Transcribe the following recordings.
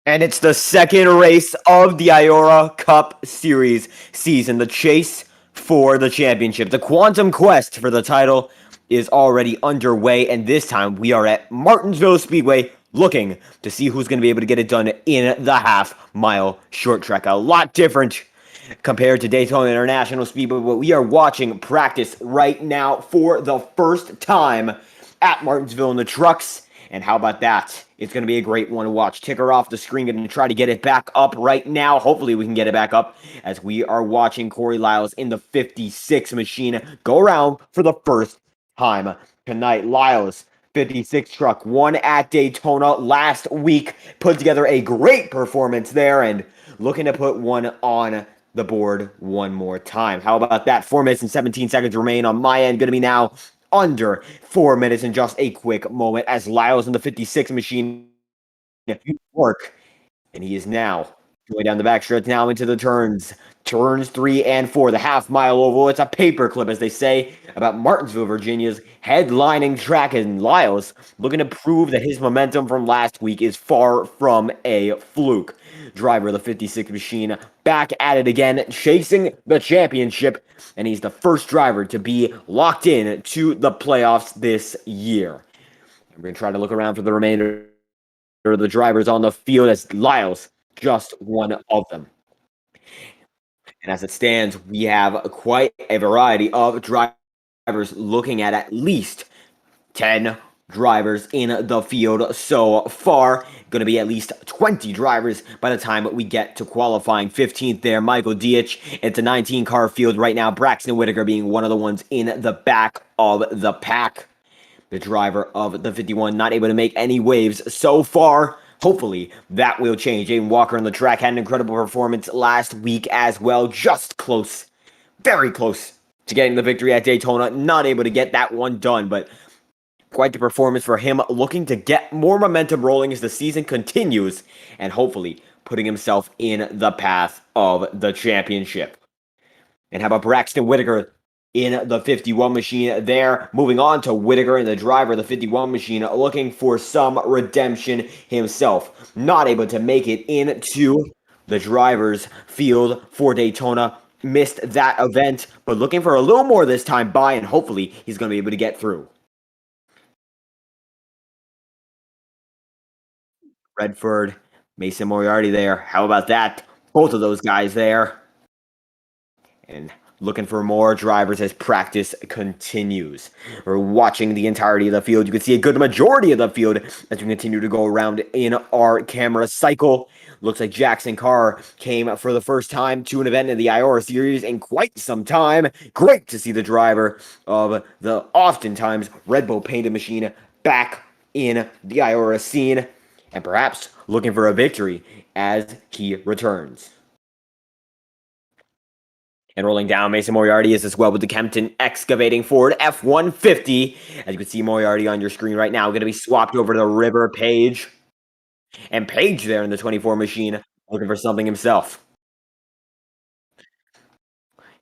And it's the second race of the IORA Cup Series season. The chase for the championship, the quantum quest for the title is already underway. And this time we are at Martinsville Speedway looking to see who's going to be able to get it done in the half-mile short track. A lot different compared to Daytona International Speedway, but we are watching practice right now for the first time at Martinsville in the trucks. And how about that? It's going to be a great one to watch. Ticker off the screen. Going to try to get it back up right now. Hopefully we can get it back up as we are watching Corey Lyles in the 56 machine go around for the first time tonight. Lyles, 56 truck, won at Daytona last week. Put together a great performance there and looking to put one on the board one more time. How about that? 4 minutes and 17 seconds remain on my end. Going to be now under 4 minutes in just a quick moment as Lyles in the 56 machine work. And he is now going down the backstretch now into the turns. Turns 3 and 4, the half-mile oval. It's a paperclip, as they say, about Martinsville, Virginia's headlining track. And Lyles looking to prove that his momentum from last week is far from a fluke. Driver of the 56 machine back at it again, chasing the championship. And he's the first driver to be locked in to the playoffs this year. We're going to try to look around for the remainder of the drivers on the field as Lyles just one of them. And as it stands, we have quite a variety of drivers looking at least 10 drivers in the field so far. Going to be at least 20 drivers by the time we get to qualifying. 15th there, Michael Dietsch. It's a 19-car field right now. Braxton Whitaker being one of the ones in the back of the pack. The driver of the 51 not able to make any waves so far. Hopefully, that will change. Aiden Walker on the track had an incredible performance last week as well. Just close, very close to getting the victory at Daytona. Not able to get that one done, but quite the performance for him. Looking to get more momentum rolling as the season continues and hopefully putting himself in the path of the championship. And how about Braxton Whitaker in the 51 machine there? Moving on to Whitaker and the driver of the 51 machine looking for some redemption himself. Not able to make it into the driver's field for Daytona. Missed that event, but looking for a little more this time by, and hopefully he's going to be able to get through. Redford, Mason Moriarty there. How about that? Both of those guys there. And looking for more drivers as practice continues. We're watching the entirety of the field. You can see a good majority of the field as we continue to go around in our camera cycle. Looks like Jackson Carr came for the first time to an event in the IORA series in quite some time. Great to see the driver of the oftentimes Red Bull painted machine back in the IORA scene and perhaps looking for a victory as he returns. And rolling down, Mason Moriarty is as well with the Kempton Excavating Ford F-150. As you can see Moriarty on your screen right now, going to be swapped over to River Page. And Page there in the 24 machine, looking for something himself.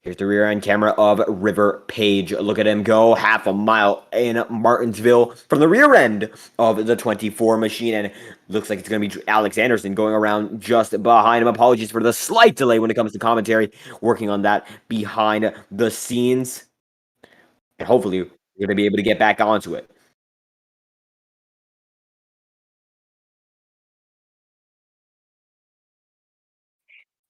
Here's the rear end camera of River Page. Look at him go half a mile in Martinsville from the rear end of the 24 machine. And looks like it's going to be Alex Anderson going around just behind him. Apologies for the slight delay when it comes to commentary. Working on that behind the scenes. And hopefully we're going to be able to get back onto it.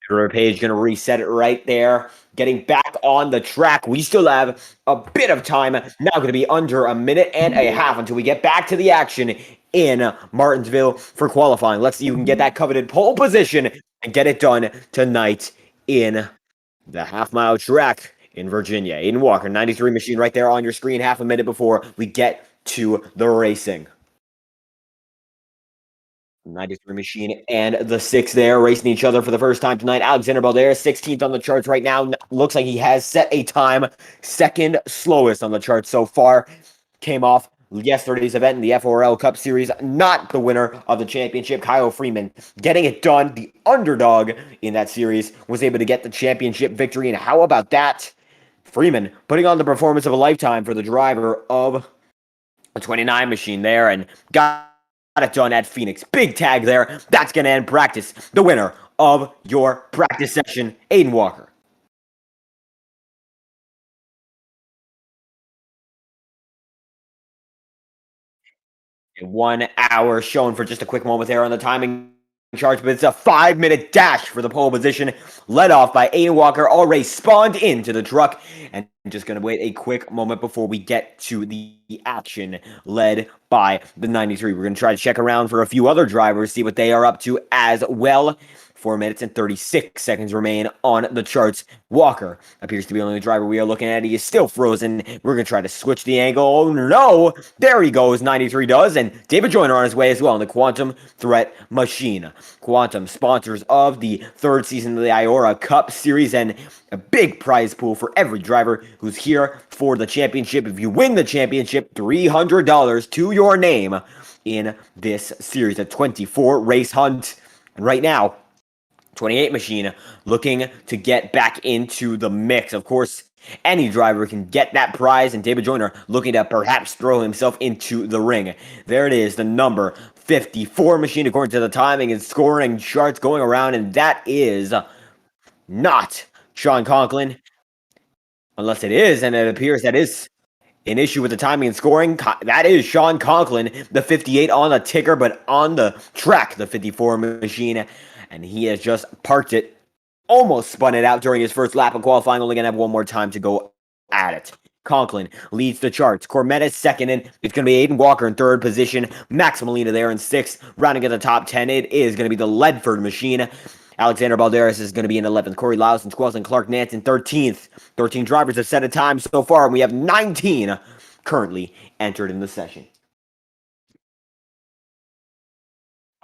River Page going to reset it right there. Getting back on the track. We still have a bit of time. Now going to be under a minute and a half until we get back to the action in Martinsville for qualifying. Let's see who can get that coveted pole position and get it done tonight in the half-mile track in Virginia. Aiden Walker, 93 machine right there on your screen, half a minute before we get to the racing. 93 machine and the 6 there racing each other for the first time tonight. Alexander Balder, 16th on the charts right now. Looks like he has set a time second slowest on the charts so far. Came off yesterday's event in the IORA Cup Series. Not the winner of the championship. Kyle Freeman getting it done. The underdog in that series was able to get the championship victory. And how about that? Freeman putting on the performance of a lifetime for the driver of a 29 machine there and got it done at Phoenix. Big tag there. That's going to end practice. The winner of your practice session, Aiden Walker. In 1 hour shown for just a quick moment there on the timing charts, but it's a 5-minute dash for the pole position, led off by Aiden Walker, already spawned into the truck, and just going to wait a quick moment before we get to the action, led by the 93. We're going to try to check around for a few other drivers, see what they are up to as well. 4 minutes and 36 seconds remain on the charts. Walker appears to be the only driver we are looking at. He is still frozen. We're going to try to switch the angle. Oh, no. There he goes. 93 does. And David Joyner on his way as well in the Quantum Threat Machine. Quantum, sponsors of the third season of the IORA Cup Series, and a big prize pool for every driver who's here for the championship. If you win the championship, $300 to your name in this series, a 24 race hunt. And right now, 28 machine looking to get back into the mix. Of course, any driver can get that prize, and David Joyner looking to perhaps throw himself into the ring. There it is, the number 54 machine according to the timing and scoring charts going around, and that is not Sean Conklin, unless it is, and it appears that is an issue with the timing and scoring. That is Sean Conklin, the 58 on the ticker, but on the track, the 54 machine. And he has just parked it, almost spun it out during his first lap of qualifying, only going to have one more time to go at it. Conklin leads the charts. Cormetta's second, and it's going to be Aiden Walker in third position. Max Molina there in sixth. Rounding at the top 10, it is going to be the Ledford machine. Alexander Balderas is going to be in 11th. Corey Lyles and Squells and Clark Nance in 13th. 13 drivers have set a time so far, and we have 19 currently entered in the session.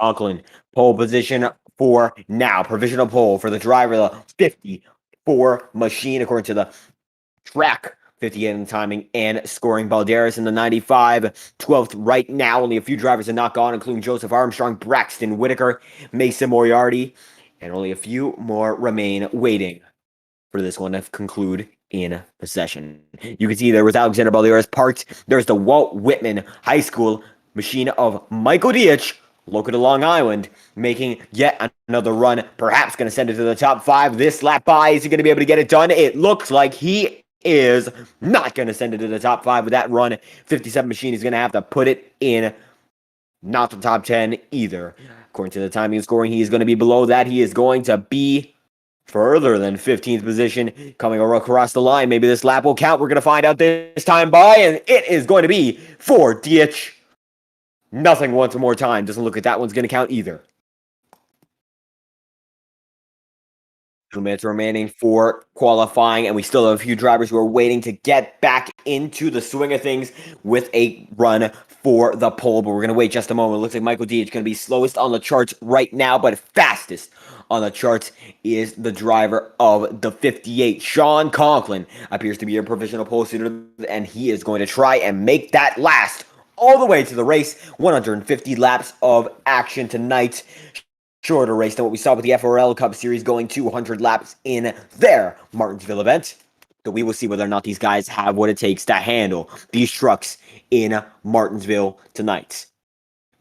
Conklin, pole position for now. Provisional pole for the driver, the 54 machine, according to the track. 58 in timing and scoring. Balderas in the 95. 12th right now. Only a few drivers have not gone, including Joseph Armstrong, Braxton Whitaker, Mason Moriarty, and only a few more remain waiting for this one to conclude in the session. You can see there was Alexander Balderas parked. There's the Walt Whitman High School machine of Michael Dietsch, local to Long Island, making yet another run, perhaps going to send it to the top 5 this lap by. Is he going to be able to get it done? It looks like he is not going to send it to the top 5 with that run. 57 machine is going to have to put it in, not the top 10 either. According to the timing and scoring, he is going to be below that. He is going to be further than 15th position, coming across the line. Maybe this lap will count. We're going to find out this time by, and it is going to be for Dietsch. Nothing once more time. Doesn't look like that one's going to count either. 2 minutes remaining for qualifying, and we still have a few drivers who are waiting to get back into the swing of things with a run for the pole, but we're going to wait just a moment. It looks like Michael Dietsch is going to be slowest on the charts right now, but fastest on the charts is the driver of the 58. Sean Conklin appears to be a provisional pole sitter, and he is going to try and make that last all the way to the race. 150 laps of action tonight. Shorter race than what we saw with the IORA Cup Series, going 200 laps in their Martinsville event. So we will see whether or not these guys have what it takes to handle these trucks in Martinsville tonight.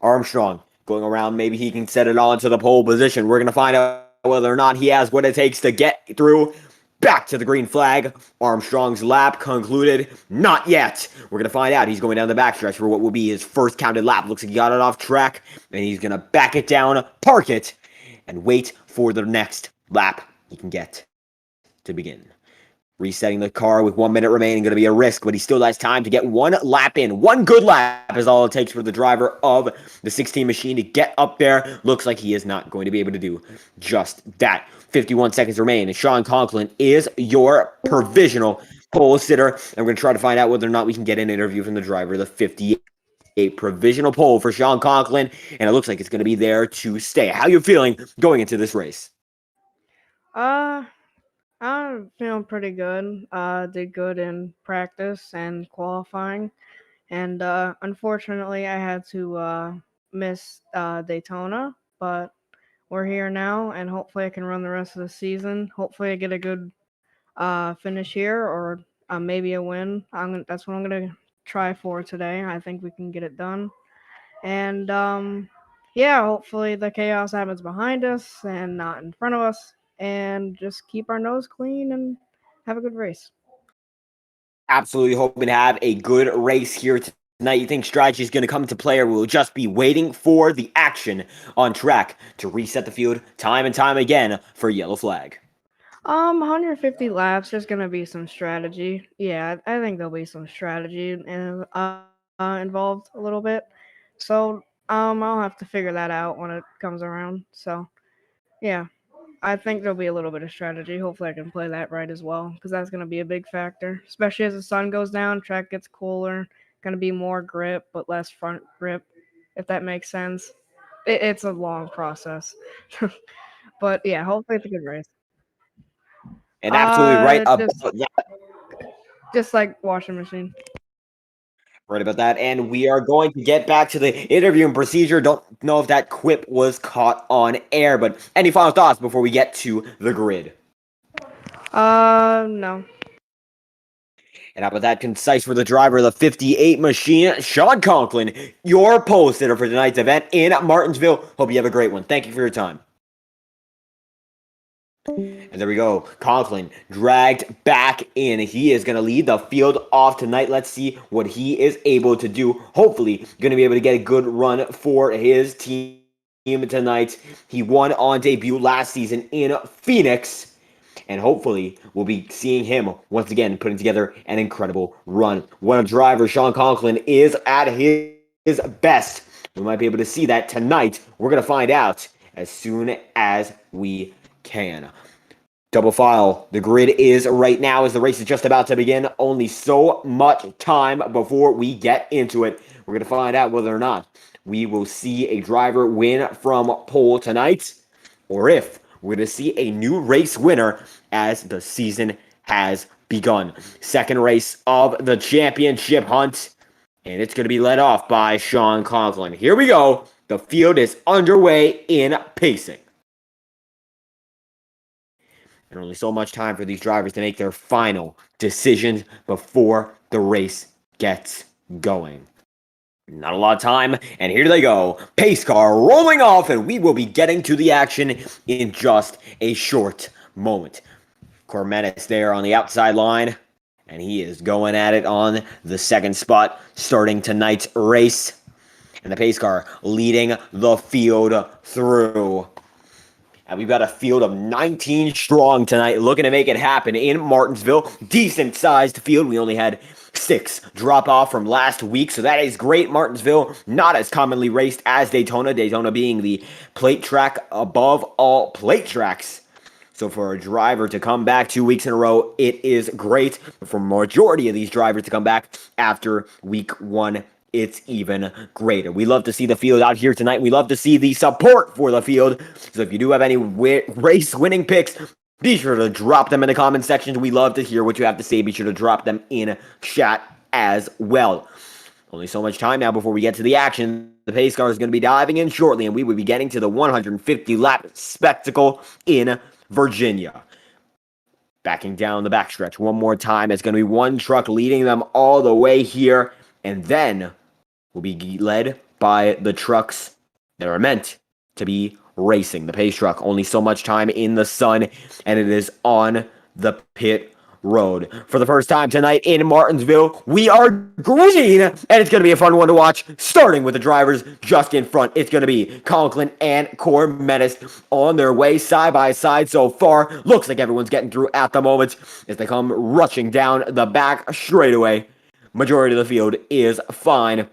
Armstrong going around, maybe he can set it on to the pole position. We're going to find out whether or not he has what it takes to get through. Back to the green flag. Armstrong's lap concluded. Not yet. We're going to find out. He's going down the backstretch for what will be his first counted lap. Looks like he got it off track, and he's going to back it down, park it, and wait for the next lap he can get to begin. Resetting the car with 1 minute remaining, going to be a risk, but he still has time to get one lap in. One good lap is all it takes for the driver of the 16 machine to get up there. Looks like he is not going to be able to do just that. 51 seconds remain, and Sean Conklin is your provisional pole sitter, and we're going to try to find out whether or not we can get an interview from the driver, the 58 provisional pole for Sean Conklin, and it looks like it's going to be there to stay. How you feeling going into this race? I'm feeling pretty good. Did good in practice and qualifying, and unfortunately, I had to miss Daytona, but we're here now, and hopefully, I can run the rest of the season. Hopefully, I get a good finish here, or maybe a win. That's what I'm gonna try for today. I think we can get it done, And yeah, hopefully the chaos happens behind us and not in front of us, and just keep our nose clean and have a good race. Absolutely hoping to have a good race here tonight. You think strategy is going to come into play, or we'll just be waiting for the action on track to reset the field time and time again for yellow flag? 150 laps. There's gonna be some strategy. Yeah, I think there'll be some strategy involved a little bit. So I'll have to figure that out when it comes around. So yeah, I think there'll be a little bit of strategy. Hopefully, I can play that right as well, because that's gonna be a big factor, especially as the sun goes down. Track gets cooler. Gonna be more grip, but less front grip, if that makes sense. It's a long process, but yeah, hopefully it's a good race. And absolutely right about Just that. just like washing machine. Right about that. And we are going to get back to the interviewing procedure. Don't know if that quip was caught on air, but any final thoughts before we get to the grid? No. And how about that concise for the driver of the 58 machine, Sean Conklin, your pole sitter for tonight's event in Martinsville. Hope you have a great one. Thank you for your time. And there we go. Conklin dragged back in. He is going to lead the field off tonight. Let's see what he is able to do. Hopefully, going to be able to get a good run for his team tonight. He won on debut last season in Phoenix. And hopefully, we'll be seeing him once again putting together an incredible run. What a driver Sean Conklin is at his best. We might be able to see that tonight. We're going to find out as soon as we can. Double file. The grid is right now as the race is just about to begin. Only so much time before we get into it. We're going to find out whether or not we will see a driver win from pole tonight, or if we're going to see a new race winner as the season has begun. Second race of the championship hunt, and it's going to be led off by Sean Conklin. Here we go. The field is underway in pacing. And only so much time for these drivers to make their final decisions before the race gets going. Not a lot of time, and here they go. Pace car rolling off, and we will be getting to the action in just a short moment. Cormetis there on the outside line, and he is going at it on the second spot, starting tonight's race. And the pace car leading the field through. And we've got a field of 19 strong tonight, looking to make it happen in Martinsville. Decent-sized field. We only had 6 drop off from last week, so that is great. Martinsville, not as commonly raced as Daytona. Daytona being the plate track above all plate tracks. So for a driver to come back 2 weeks in a row, it is great. But for a majority of these drivers to come back after week 1, it's even greater. We love to see the field out here tonight. We love to see the support for the field. So if you do have any race winning picks, be sure to drop them in the comment sections. We love to hear what you have to say. Be sure to drop them in chat as well. Only so much time now before we get to the action. The pace car is going to be diving in shortly, and we will be getting to the 150-lap spectacle in Virginia. Backing down the backstretch one more time. It's going to be one truck leading them all the way here, and then will be led by the trucks that are meant to be racing. The pace truck, only so much time in the sun, and it is on the pit road. For the first time tonight in Martinsville, we are green, and it's going to be a fun one to watch, starting with the drivers just in front. It's going to be Conklin and Cormetis on their way side by side so far. Looks like everyone's getting through at the moment as they come rushing down the back straightaway. Majority of the field is fine.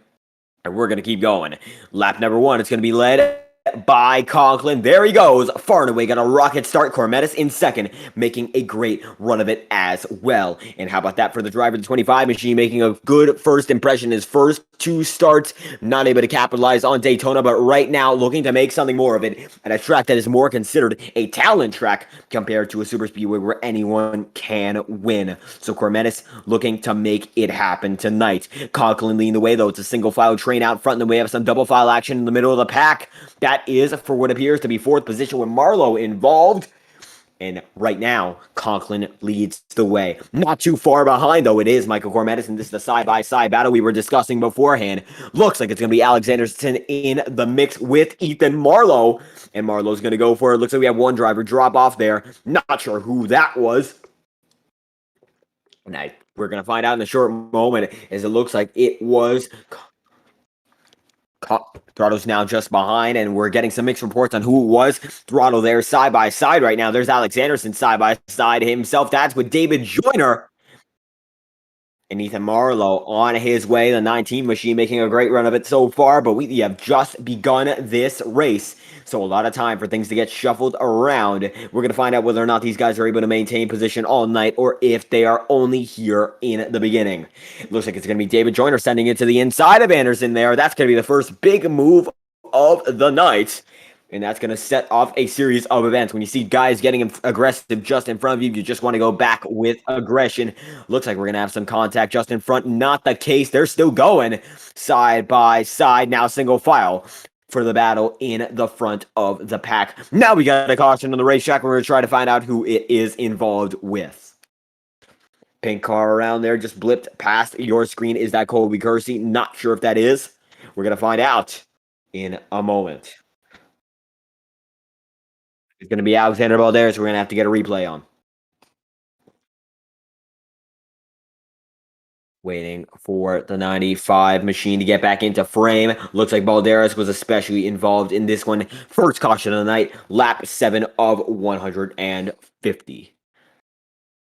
And we're going to keep going. Lap number 1, it's going to be led by Conklin. There he goes. Far and away got a rocket start. Cormetis in second, making a great run of it as well. And how about that for the driver of the 25 machine, making a good first impression. His first 2 starts, not able to capitalize on Daytona, but right now looking to make something more of it at a track that is more considered a talent track compared to a superspeedway where anyone can win. So Cormetis looking to make it happen tonight. Conklin leading the way, though. It's a single file train out front, and then we have some double file action in the middle of the pack. That is for what appears to be 4th position with Marlowe involved. And right now, Conklin leads the way. Not too far behind, though, it is Michael Cormetis, and this is the side-by-side battle we were discussing beforehand. Looks like it's going to be Alexanderson in the mix with Ethan Marlowe. And Marlowe's going to go for it. Looks like we have one driver drop off there. Not sure who that was. Now, we're going to find out in a short moment, as it looks like it was... Throttle's now just behind, and we're getting some mixed reports on who it was. Throttle there side by side right now. There's Alex Anderson side by side himself. That's with David Joyner. And Ethan Marlowe on his way. The 19 machine making a great run of it so far, but we have just begun this race. So a lot of time for things to get shuffled around. We're going to find out whether or not these guys are able to maintain position all night or if they are only here in the beginning. It looks like it's going to be David Joyner sending it to the inside of Anderson there. That's going to be the first big move of the night. And that's going to set off a series of events. When you see guys getting aggressive just in front of you, you just want to go back with aggression. Looks like we're going to have some contact just in front. Not the case. They're still going side by side. Now single file for the battle in the front of the pack. Now we got a caution on the racetrack. We're going to try to find out who it is involved with. Pink car around there just blipped past your screen. Is that Colby Kersey? Not sure if that is. We're going to find out in a moment. It's going to be Alexander Balderas. We're going to have to get a replay on. Waiting for the 95 machine to get back into frame. Looks like Balderas was especially involved in this one. First caution of the night, lap 7 of 150.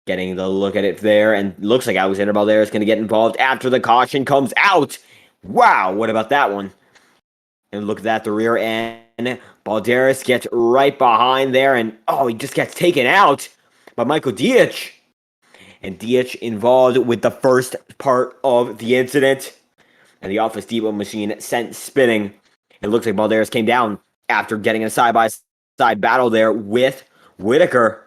Getting the look at it there, and looks like Alexander Balderas is going to get involved after the caution comes out. Wow, what about that one? And look at that, the rear end. Balderas gets right behind there, and he just gets taken out by Michael Dietsch. And Dietsch involved with the first part of the incident. And the Office Depot machine sent spinning. It looks like Balderas came down after getting a side-by-side battle there with Whitaker.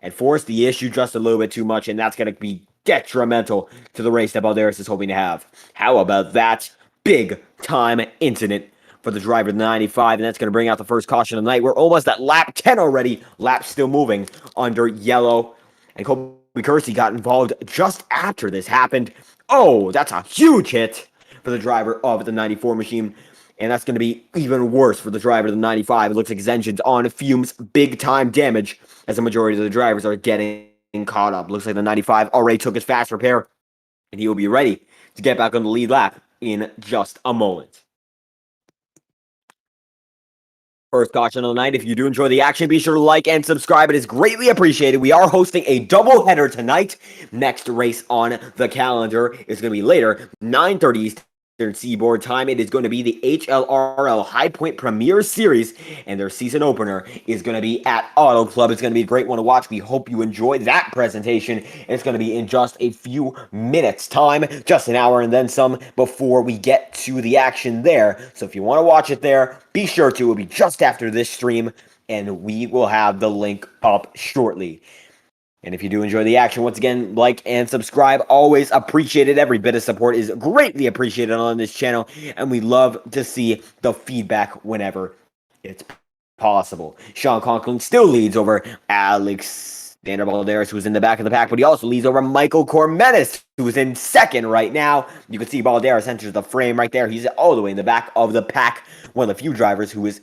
And forced the issue just a little bit too much, and that's going to be detrimental to the race that Balderas is hoping to have. How about that big-time incident for the driver of the 95, and that's going to bring out the first caution of the night. We're almost at lap 10 already. Lap still moving under yellow. And Colby Kersey got involved just after this happened. Oh, that's a huge hit for the driver of the 94 machine. And that's going to be even worse for the driver of the 95. It looks like his engine's on fumes. Big-time damage as the majority of the drivers are getting caught up. Looks like the 95 already took his fast repair, and he will be ready to get back on the lead lap in just a moment. First caution of the night. If you do enjoy the action, be sure to like and subscribe. It is greatly appreciated. We are hosting a doubleheader tonight. Next race on the calendar is going to be later, 9:30 Eastern Seaboard time. It is going to be the HLRL High Point Premier Series, and their season opener is going to be at Auto Club. It's going to be a great one to watch. We hope you enjoy that presentation. It's going to be in just a few minutes time, just an hour and then some before we get to the action there. So if you want to watch it there, be sure to. It will be just after this stream, and we will have the link up shortly. And if you do enjoy the action, once again, like and subscribe. Always appreciated. Every bit of support is greatly appreciated on this channel. And we love to see the feedback whenever it's possible. Sean Conklin still leads over Alexander Balderas, who's in the back of the pack. But he also leads over Michael Cormetis, who's in second right now. You can see Balderas enters the frame right there. He's all the way in the back of the pack. One of the few drivers who is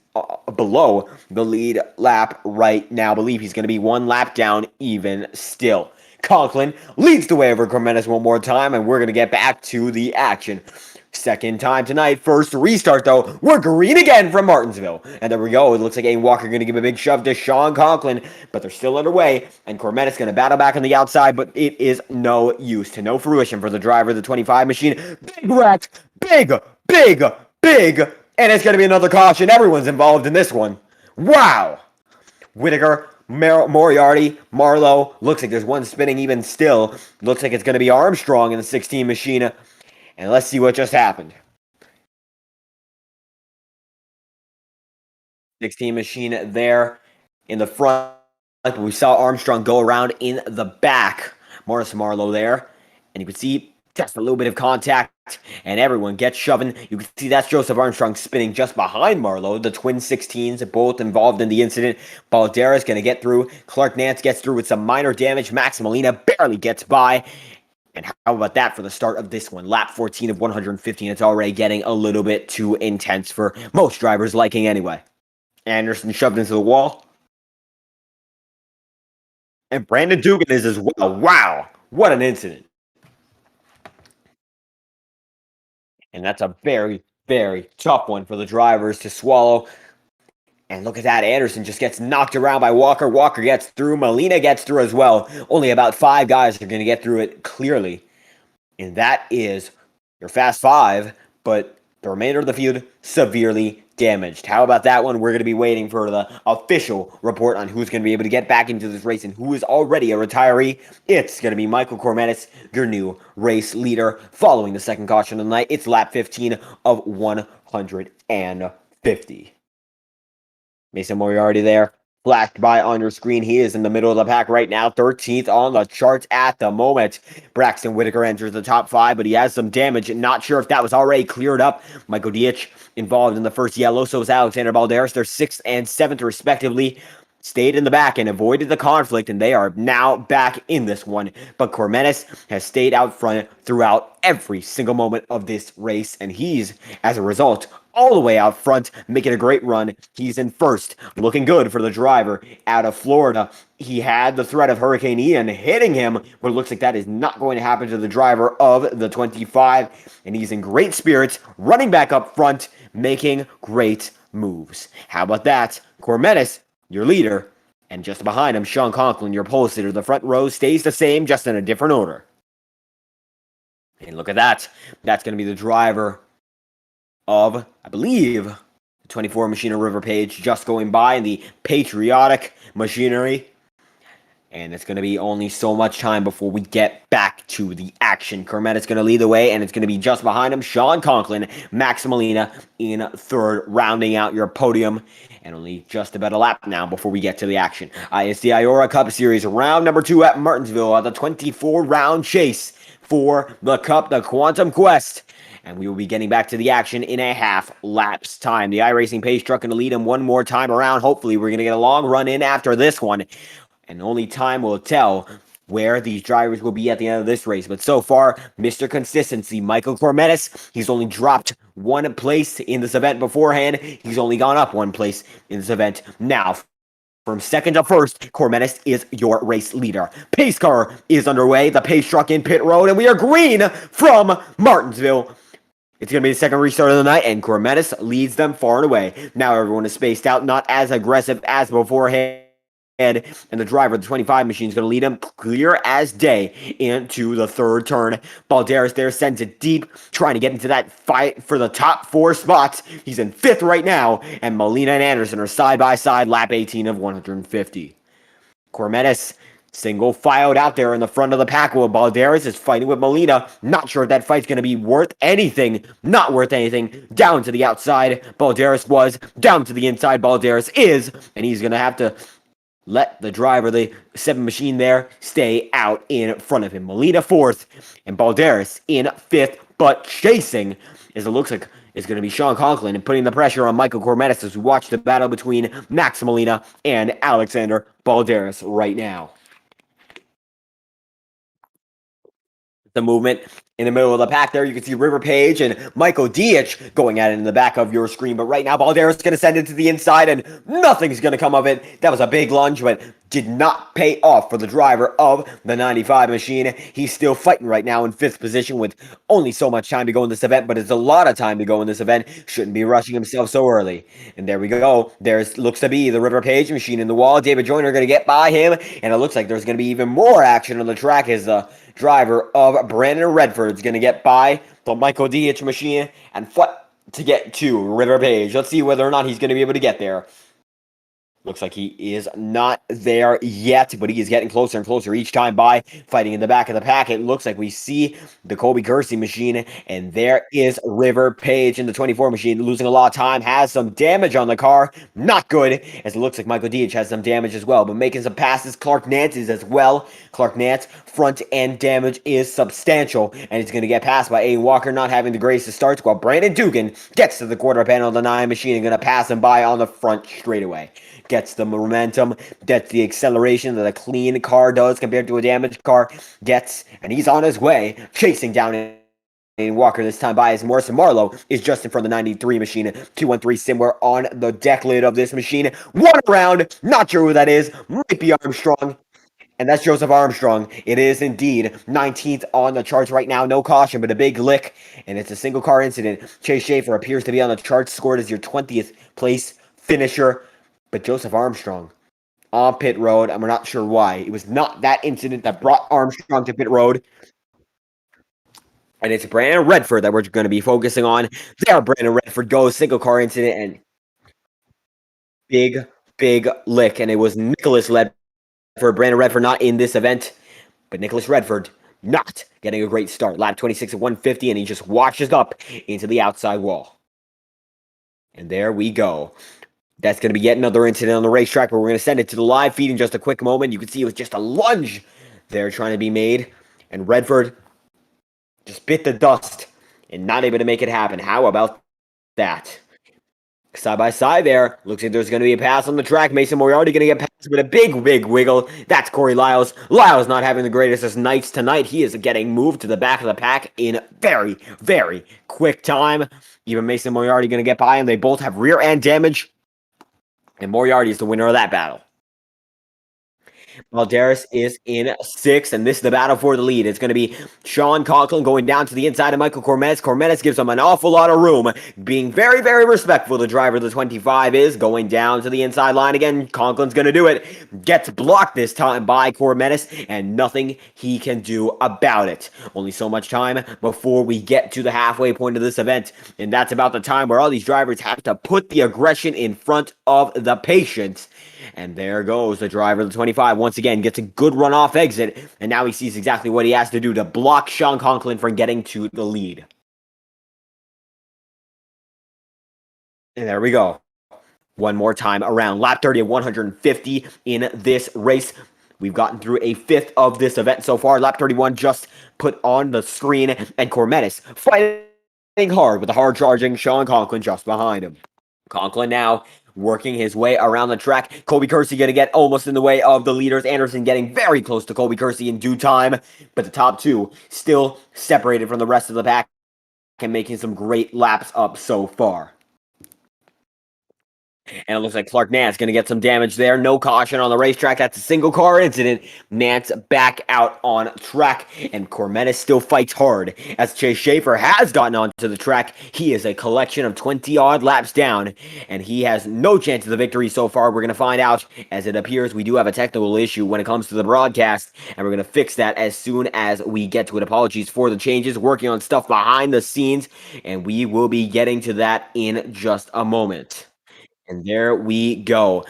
below the lead lap right now. I believe he's going to be one lap down even still. Conklin leads the way over Cormetis one more time, and we're going to get back to the action. Second time tonight. First restart, though. We're green again from Martinsville. And there we go. It looks like Aiden Walker going to give a big shove to Sean Conklin, but they're still underway. And Cormetis going to battle back on the outside, but it is no use, to no fruition for the driver of the 25 machine. Big wreck. Big. And it's going to be another caution. Everyone's involved in this one. Wow. Whitaker, Moriarty, Marlowe. Looks like there's one spinning even still. Looks like it's going to be Armstrong in the 16 machine. And let's see what just happened. 16 machine there in the front. We saw Armstrong go around in the back. Morris Marlowe there. And you can see just a little bit of contact, and everyone gets shoving. You can see that's Joseph Armstrong spinning just behind Marlowe. The twin 16s both involved in the incident. Baldera's going to get through. Clark Nance gets through with some minor damage. Max Molina barely gets by. And how about that for the start of this one? Lap 14 of 115. It's already getting a little bit too intense for most drivers' liking anyway. Anderson shoved into the wall. And Brandon Dugan is as well. Wow. What an incident. And that's a very, very tough one for the drivers to swallow. And look at that. Anderson just gets knocked around by Walker. Walker gets through. Molina gets through as well. Only about 5 guys are going to get through it clearly. And that is your Fast 5, but the remainder of the field severely damaged. How about that one? We're going to be waiting for the official report on who's going to be able to get back into this race and who is already a retiree. It's going to be Michael Cormetis, your new race leader, following the second caution of the night. It's lap 15 of 150. Mason Moriarty there. Flashed by on your screen. He is in the middle of the pack right now, 13th on the charts at the moment. Braxton Whitaker enters the top 5, but he has some damage. Not sure if that was already cleared up. Michael Dietsch involved in the first yellow, so is Alexander Balderas. They're 6th and 7th respectively. Stayed in the back and avoided the conflict, and they are now back in this one. But Cormetis has stayed out front throughout every single moment of this race, and he's, as a result, all the way out front, making a great run. He's in first, looking good for the driver out of Florida. He had the threat of Hurricane Ian hitting him, but it looks like that is not going to happen to the driver of the 25, and he's in great spirits, running back up front, making great moves. How about that? Cormetis, your leader, and just behind him, Sean Conklin, your pole sitter. The front row stays the same, just in a different order. And look at that. That's going to be the driver of, I believe, the 24 Machina River Page, just going by in the patriotic machinery. And it's going to be only so much time before we get back to the action. Cormetis going to lead the way, and it's going to be just behind him, Sean Conklin, Max Molina in third, rounding out your podium. And only just about a lap now before we get to the action. It's the IORA Cup Series, round number 2 at Martinsville, the 24-round chase for the Cup, the Quantum Quest. And we will be getting back to the action in a half lap's time. The iRacing pace truck going to lead him one more time around. Hopefully, we're going to get a long run in after this one. And only time will tell where these drivers will be at the end of this race. But so far, Mr. Consistency, Michael Cormetis, he's only dropped 1 place in this event beforehand. He's only gone up 1 place in this event. Now, from second to first, Cormetis is your race leader. Pace car is underway, the pace truck in pit road, and we are green from Martinsville. It's going to be the second restart of the night, and Cormetis leads them far and away. Now everyone is spaced out, not as aggressive as beforehand. And the driver of the 25 machine is going to lead him clear as day into the third turn. Balderas there sends it deep, trying to get into that fight for the top 4 spots. He's in 5th right now, and Molina and Anderson are side by side, lap 18 of 150. Cormetis single filed out there in the front of the pack while Balderas is fighting with Molina. Not sure if that fight's going to be worth anything. Not worth anything. Down to the outside, Balderas was. Down to the inside, Balderas is. And he's going to have to let the driver, the 7 machine there, stay out in front of him. Molina 4th, and Balderas in 5th, but chasing, as it looks like it's going to be Sean Conklin, and putting the pressure on Michael Cormetis as we watch the battle between Max Molina and Alexander Balderas right now. The movement in the middle of the pack there, you can see River Page and Michael Dietsch going at it in the back of your screen. But right now, Balderas is going to send it to the inside, and nothing's going to come of it. That was a big lunge, but did not pay off for the driver of the 95 machine. He's still fighting right now in 5th position with only so much time to go in this event, but it's a lot of time to go in this event. Shouldn't be rushing himself so early. And there we go. There's looks to be the River Page machine in the wall. David Joyner going to get by him, and it looks like there's going to be even more action on the track as the driver of Brandon Redford is going to get by the Michael Dietsch machine and fight to get to River Page. Let's see whether or not he's going to be able to get there. Looks like he is not there yet, but he is getting closer and closer each time by, fighting in the back of the pack. It looks like we see the Colby Kersey machine, and there is River Page in the 24 machine, losing a lot of time, has some damage on the car. Not good, as it looks like Michael Dietz has some damage as well, but making some passes. Clark Nance is as well. Clark Nance, front end damage is substantial, and he's going to get passed by Aiden Walker, not having the greatest of starts, while Brandon Dugan gets to the quarter panel of the 9 machine and going to pass him by on the front straightaway. Gets the momentum, gets the acceleration that a clean car does compared to a damaged car gets, and he's on his way, chasing down Aiden Walker this time by as Morrison Marlowe is just in front of the 93 machine. 213 Simware on the deck lid of this machine. One around, not sure who that is, might be Armstrong. And that's Joseph Armstrong. It is indeed 19th on the charts right now. No caution, but a big lick. And it's a single car incident. Chase Schaefer appears to be on the charts, scored as your 20th place finisher. But Joseph Armstrong on pit road, and we're not sure why. It was not that incident that brought Armstrong to pit road. And it's Brandon Redford that we're going to be focusing on. There, Brandon Redford goes, single car incident, and big lick. And it was Nicholas led for Brandon Redford, not in this event, but Nicholas Redford not getting a great start. Lap 26 at 150, and he just washes up into the outside wall. And there we go. That's going to be yet another incident on the racetrack, but we're going to send it to the live feed in just a quick moment. You can see it was just a lunge there trying to be made, and Redford just bit the dust and not able to make it happen. How about that? Side by side there. Looks like there's going to be a pass on the track. Mason Moriarty going to get passed with a big wiggle. That's Corey Lyles. Lyles not having the greatest nights tonight. He is getting moved to the back of the pack in very quick time. Even Mason Moriarty going to get by him. They both have rear end damage. And Moriarty is the winner of that battle. Valderas is in 6th, and this is the battle for the lead. It's going to be Sean Conklin going down to the inside of Michael Cormettes. Cormettes gives him an awful lot of room, being very respectful. The driver, the 25, is going down to the inside line again. Conklin's going to do it. Gets blocked this time by Cormettes, and nothing he can do about it. Only so much time before we get to the halfway point of this event, and that's about the time where all these drivers have to put the aggression in front of the patience. And there goes the driver, the 25, once again gets a good runoff exit, and now he sees exactly what he has to do to block Sean Conklin from getting to the lead. And there we go. One more time around lap 30 at 150 in this race. We've gotten through a 5th of this event so far. Lap 31 just put on the screen, and Cormettes fighting hard with the hard-charging Sean Conklin just behind him. Conklin now working his way around the track. Colby Kersey going to get almost in the way of the leaders. Anderson getting very close to Colby Kersey in due time, but the top two still separated from the rest of the pack and making some great laps up so far. And it looks like Clark Nance going to get some damage there. No caution on the racetrack. That's a single car incident. Nance back out on track. And Cormettes still fights hard. As Chase Schaefer has gotten onto the track, he is a collection of 20-odd laps down. And he has no chance of the victory so far. We're going to find out. As it appears, we do have a technical issue when it comes to the broadcast. And we're going to fix that as soon as we get to it. Apologies for the changes. Working on stuff behind the scenes. And we will be getting to that in just a moment. And there we go.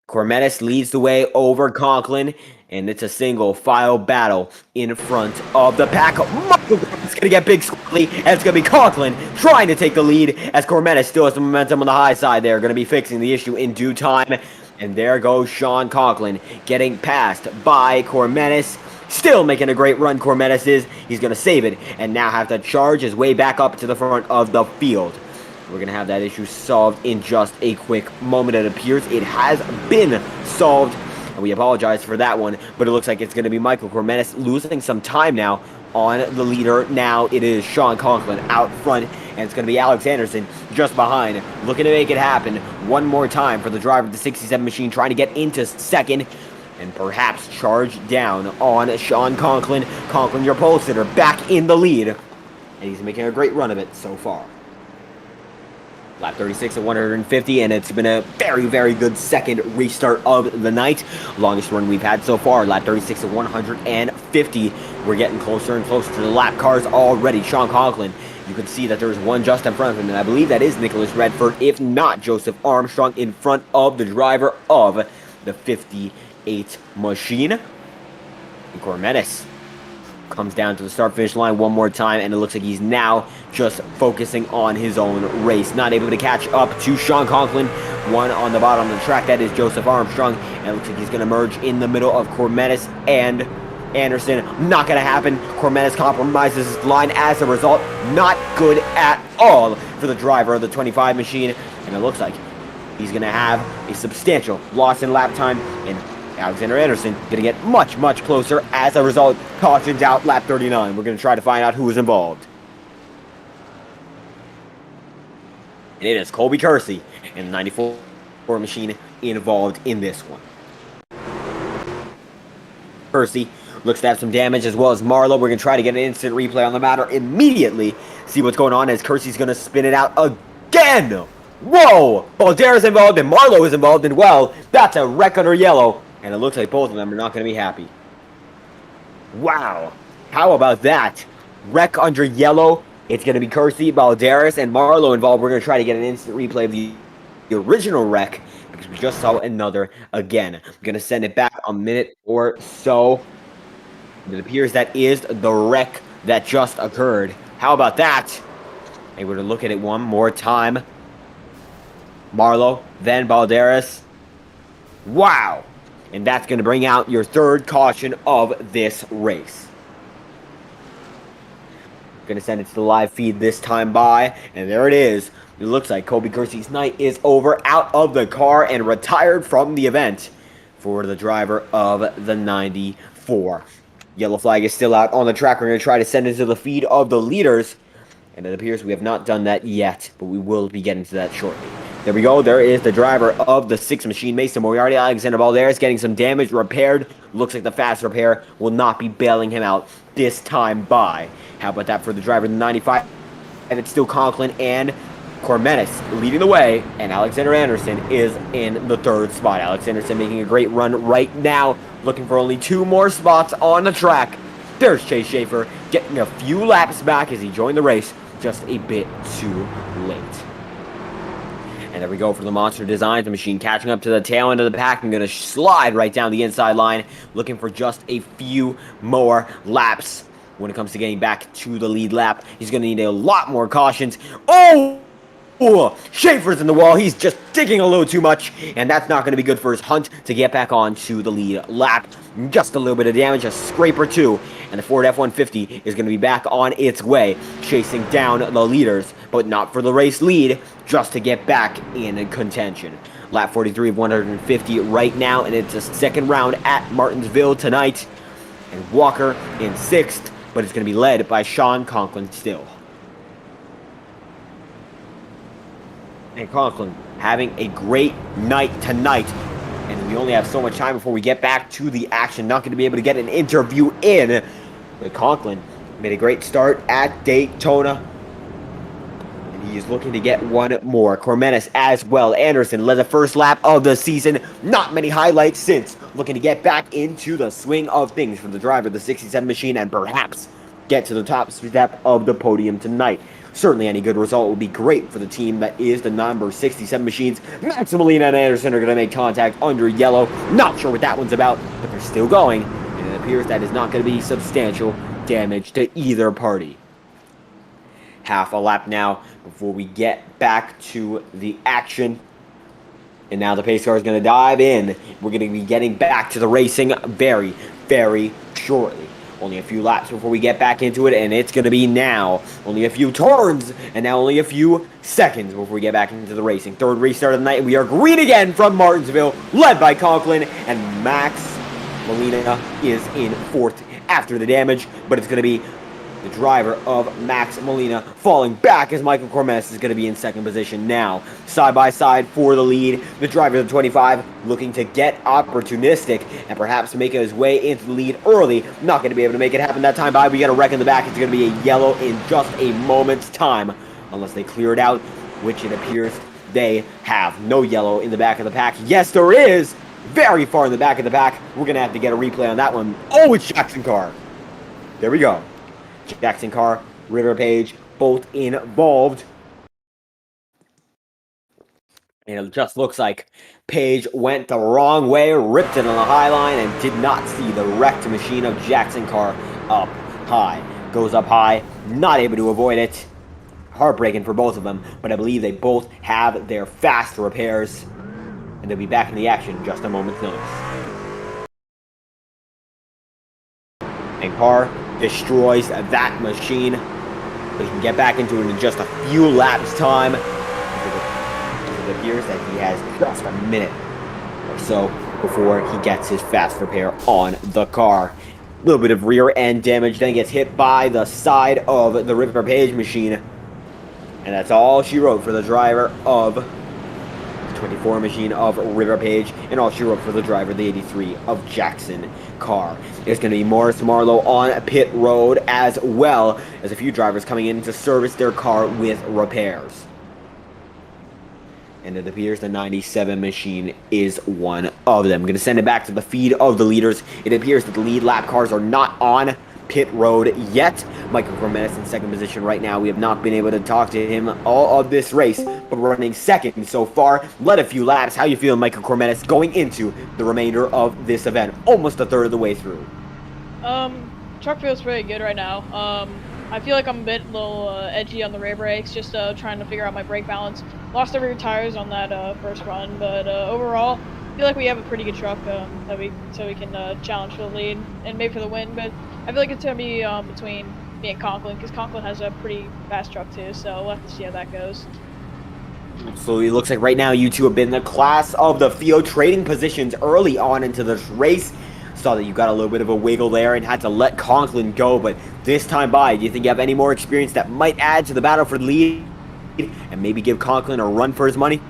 Cormettes leads the way over Conklin, and it's a single file battle in front of the pack. Michael Cormettes going to get big squirrely, and it's going to be Conklin trying to take the lead as Cormettes still has some momentum on the high side there. Going to be fixing the issue in due time. And there goes Sean Conklin getting passed by Cormettes. Still making a great run, Cormettes is. He's going to save it and now have to charge his way back up to the front of the field. We're going to have that issue solved in just a quick moment. It appears it has been solved, and we apologize for that one, but it looks like it's going to be Michael Cormettes losing some time now on the leader. Now it is Sean Conklin out front, and it's going to be Alex Anderson just behind, looking to make it happen one more time for the driver of the 67 machine, trying to get into second and perhaps charge down on Sean Conklin. Conklin, your pole sitter, back in the lead, and he's making a great run of it so far. Lap 36 at 150, and it's been a very good second restart of the night. Longest run we've had so far. Lap 36 at 150. We're getting closer and closer to the lap cars already. Sean Conklin You can see that there's one just in front of him, and I believe that is Nicholas Redford, if not Joseph Armstrong, in front of the driver of the 58 machine. And Cormetis comes down to the start-finish line one more time, and it looks like he's now just focusing on his own race. Not able to catch up to Sean Conklin. One on the bottom of the track, that is Joseph Armstrong, and it looks like he's going to merge in the middle of Cormetis and Anderson. Not going to happen. Cormetis compromises his line as a result. Not good at all for the driver of the 25 machine, and it looks like he's going to have a substantial loss in lap time, and Alexander Anderson going to get much, much closer as a result. Cautions out lap 39. We're going to try to find out who is involved. And it is Colby Kersey and the 94 machine involved in this one. Kersey looks to have some damage, as well as Marlowe. We're going to try to get an instant replay on the matter immediately. See what's going on as Kersey's going to spin it out again. Whoa! Baldera's involved and Marlowe is involved, and well, that's a wreck under yellow. And it looks like both of them are not going to be happy. Wow. How about that? Wreck under yellow. It's going to be Kersey, Balderas, and Marlowe involved. We're going to try to get an instant replay of the original wreck, because we just saw another again. I'm going to send it back a minute or so. It appears that is the wreck that just occurred. How about that? Hey, we're going to look at it one more time. Marlowe, then Balderas. Wow. And that's going to bring out your third caution of this race. Going to send it to the live feed this time by, and there it is. It looks like Colby Kersey's night is over, out of the car and retired from the event for the driver of the 94. Yellow flag is still out on the track. We're going to try to send it to the feed of the leaders, and it appears we have not done that yet, but we will be getting to that shortly. There we go. There is the driver of the 6 machine, Mason Moriarty. Alexander Balderas getting some damage repaired. Looks like the fast repair will not be bailing him out this time by. How about that for the driver of the 95? And it's still Conklin and Cormetis leading the way, and Alexander Anderson is in the 3rd spot. Alex Anderson making a great run right now, looking for only 2 more spots on the track. There's Chase Schaefer getting a few laps back as he joined the race just a bit too late. And there we go for the Monster Designs machine, catching up to the tail end of the pack. I'm going to slide right down the inside line, looking for just a few more laps. When it comes to getting back to the lead lap, he's going to need a lot more cautions. Oh! Schaefer's in the wall. He's just digging a little too much, and that's not going to be good for his hunt to get back on to the lead lap. Just a little bit of damage, a scrape or two, and the Ford F-150 is going to be back on its way, chasing down the leaders, but not for the race lead, just to get back in contention. Lap 43 of 150 right now, and it's a 2nd round at Martinsville tonight. And Walker in 6th, but it's going to be led by Sean Conklin still. And Conklin having a great night tonight. And we only have so much time before we get back to the action. Not going to be able to get an interview in. But Conklin made a great start at Daytona. And he is looking to get one more. Cormetis as well. Anderson led the first lap of the season. Not many highlights since. Looking to get back into the swing of things for the driver of the 67 machine and perhaps get to the top step of the podium tonight. Certainly any good result would be great for the team that is the number 67 machines. Max Molina and Anderson are going to make contact under yellow. Not sure what that one's about, but they're still going. And it appears that is not going to be substantial damage to either party. Half a lap now before we get back to the action. And now the pace car is going to dive in. We're going to be getting back to the racing very, very shortly. Only a few laps before we get back into it, and it's going to be now. Only a few turns, and now only a few seconds before we get back into the racing. 3rd restart of the night, and we are green again from Martinsville, led by Conklin, and Max Molina is in 4th after the damage, but it's going to be the driver of Max Molina falling back as Michael Cormetis is going to be in 2nd position now. Side by side for the lead. The driver of the 25 looking to get opportunistic and perhaps make his way into the lead early. Not going to be able to make it happen that time by. We got a wreck in the back. It's going to be a yellow in just a moment's time unless they clear it out, which it appears they have. No yellow in the back of the pack. Yes, there is. Very far in the back of the pack. We're going to have to get a replay on that one. Oh, it's Jackson Carr. There we go. Jackson Carr, River Page, both involved. And it just looks like Page went the wrong way, ripped it on the high line, and did not see the wrecked machine of Jackson car up high. Goes up high, not able to avoid it. Heartbreaking for both of them, but I believe they both have their fast repairs, and they'll be back in the action in just a moment's notice. And car destroys that machine, but he can get back into it in just a few laps' time. It appears that he has just a minute or so before he gets his fast repair on the car. A little bit of rear end damage, then gets hit by the side of the Ripper Page machine. And that's all she wrote for the driver of the 24 machine of River Page, and all she wrote for the driver, the 83 of Jackson car. There's going to be Morris Marlowe on pit road, as well as a few drivers coming in to service their car with repairs. And it appears the 97 machine is one of them. I'm going to send it back to the feed of the leaders. It appears that the lead lap cars are not on pit road yet. Michael Cormetis in second position right now. We have not been able to talk to him all of this race, but running second so far. Led a few laps. How you feeling, Michael Cormetis, going into the remainder of this event? Almost a third of the way through. Truck feels pretty good right now. I feel like I'm a little edgy on the rear brakes, just trying to figure out my brake balance. Lost the rear tires on that first run, but overall, I feel like we have a pretty good truck so we can challenge for the lead and maybe for the win. But I feel like it's going to be between me and Conklin, because Conklin has a pretty fast truck too, so we'll have to see how that goes. Absolutely. It looks like right now you two have been the class of the field, trading positions early on into this race. Saw that you got a little bit of a wiggle there and had to let Conklin go, but this time by, do you think you have any more experience that might add to the battle for the lead and maybe give Conklin a run for his money?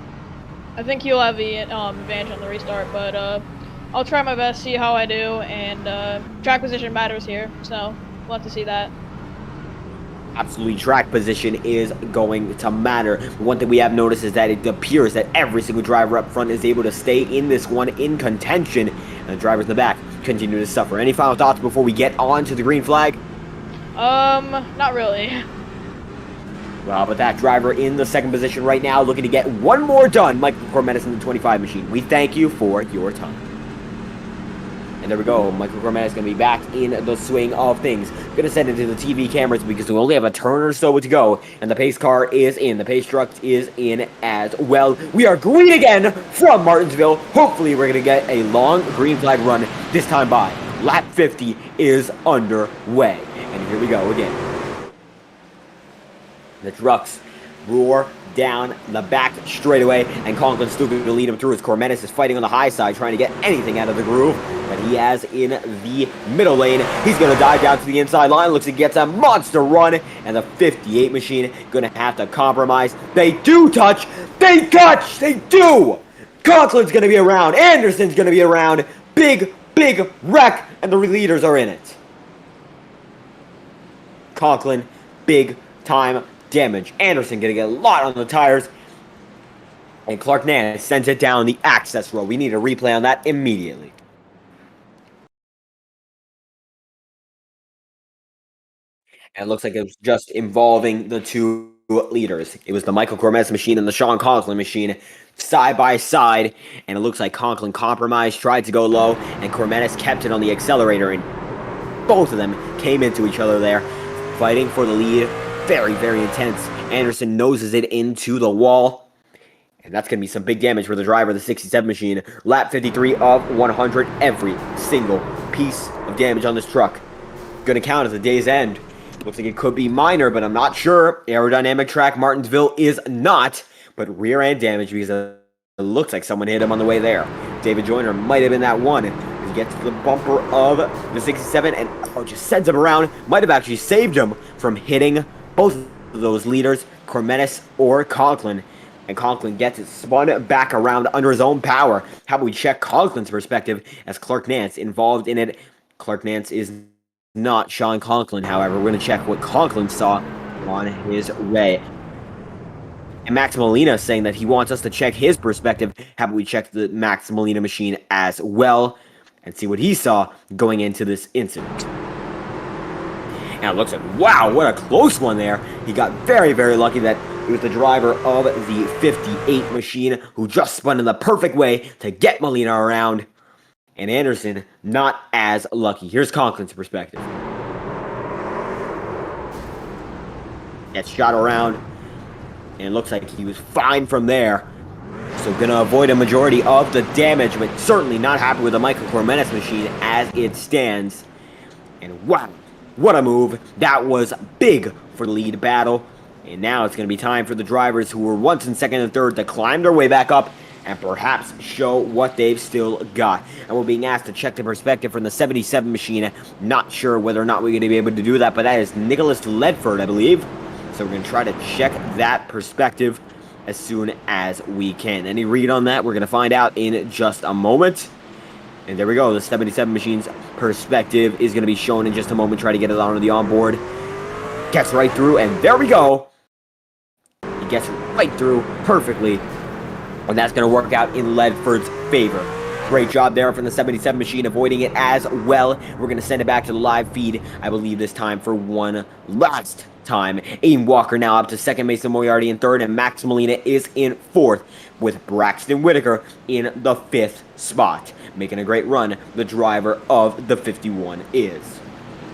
I think he'll have the advantage on the restart, but I'll try my best, see how I do, and track position matters here, so we'll have to see that. Absolutely, track position is going to matter. One thing we have noticed is that it appears that every single driver up front is able to stay in this one in contention, and the drivers in the back continue to suffer. Any final thoughts before we get on to the green flag? Not really. Well, but that driver in the second position right now looking to get one more done, Michael Cormetis in the 25 machine. We thank you for your time. And there we go. Michael Cormetis is going to be back in the swing of things. Going to send it to the TV cameras because we only have a turn or so to go. And the pace car is in. The pace truck is in as well. We are green again from Martinsville. Hopefully we're going to get a long green flag run this time by. Lap 50 is underway. And here we go again. The trucks roar down the back straightaway, and Conklin's still going to lead him through as Cormetis is fighting on the high side, trying to get anything out of the groove that he has in the middle lane. He's going to dive down to the inside line. Looks like he gets a monster run, and the 58 machine going to have to compromise. They do touch. They touch. They do. Conklin's going to be around. Anderson's going to be around. Big wreck, and the leaders are in it. Conklin, big time damage. Anderson gonna get a lot on the tires. And Clark Nance sends it down the access road. We need a replay on that immediately. And it looks like it was just involving the two leaders. It was the Michael Cormetis machine and the Sean Conklin machine side by side. And it looks like Conklin compromised, tried to go low, and Cormetis kept it on the accelerator. And both of them came into each other there, fighting for the lead. Very intense. Anderson noses it into the wall. And that's going to be some big damage for the driver of the 67 machine. Lap 53 of 100. Every single piece of damage on this truck going to count at the day's end. Looks like it could be minor, but I'm not sure. Aerodynamic track Martinsville is not. But rear end damage because it looks like someone hit him on the way there. David Joyner might have been that one. He gets to the bumper of the 67 and just sends him around. Might have actually saved him from hitting both of those leaders, Cormetis or Conklin. And Conklin gets it spun back around under his own power. How about we check Conklin's perspective as Clark Nance involved in it. Clark Nance is not Sean Conklin, however. We're going to check what Conklin saw on his way. And Max Molina is saying that he wants us to check his perspective. How about we check the Max Molina machine as well and see what he saw going into this incident. And it looks like, wow, what a close one there. He got very, very lucky that it was the driver of the 58 machine who just spun in the perfect way to get Molina around. And Anderson not as lucky. Here's Conklin's perspective. Gets shot around, and it looks like he was fine from there. So gonna avoid a majority of the damage, but certainly not happy with the Michael Cormenes machine as it stands. And wow, what a move. That was big for the lead battle. And now it's gonna be time for the drivers who were once in second and third to climb their way back up and perhaps show what they've still got. And we're being asked to check the perspective from the 77 machine. Not sure whether or not we're going to be able to do that, but that is Nicholas Ledford, I believe. So we're going to try to check that perspective as soon as we can. Any read on that? We're going to find out in just a moment. And there we go. The 77 machine's perspective is going to be shown in just a moment. Try to get it onto the onboard. Gets right through, and there we go. He gets right through perfectly. And that's going to work out in Ledford's favor. Great job there from the 77 machine, avoiding it as well. We're going to send it back to the live feed, I believe this time for one last time. Aiden Walker now up to second, Mason Moriarty in third, and Max Molina is in fourth, with Braxton Whitaker in the fifth spot. Making a great run, the driver of the 51 is.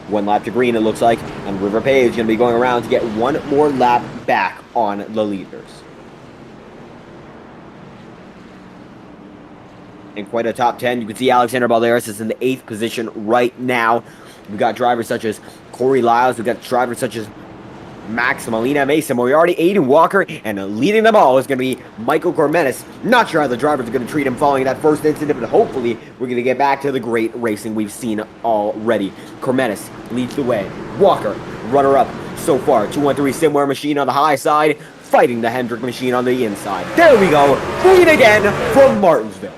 One lap to green, it looks like, and River Page is going to be going around to get one more lap back on the leaders. In quite a top 10. You can see Alexander Balderas is in the 8th position right now. We've got drivers such as Corey Lyles. We've got drivers such as Max Molina, Mason Moriarty, Aiden Walker, and leading them all is going to be Michael Cormenes. Not sure how the drivers are going to treat him following that first incident, but hopefully we're going to get back to the great racing we've seen already. Cormenes leads the way. Walker, runner-up so far. 213 Simware machine on the high side, fighting the Hendrick machine on the inside. There we go. Lead again from Martinsville.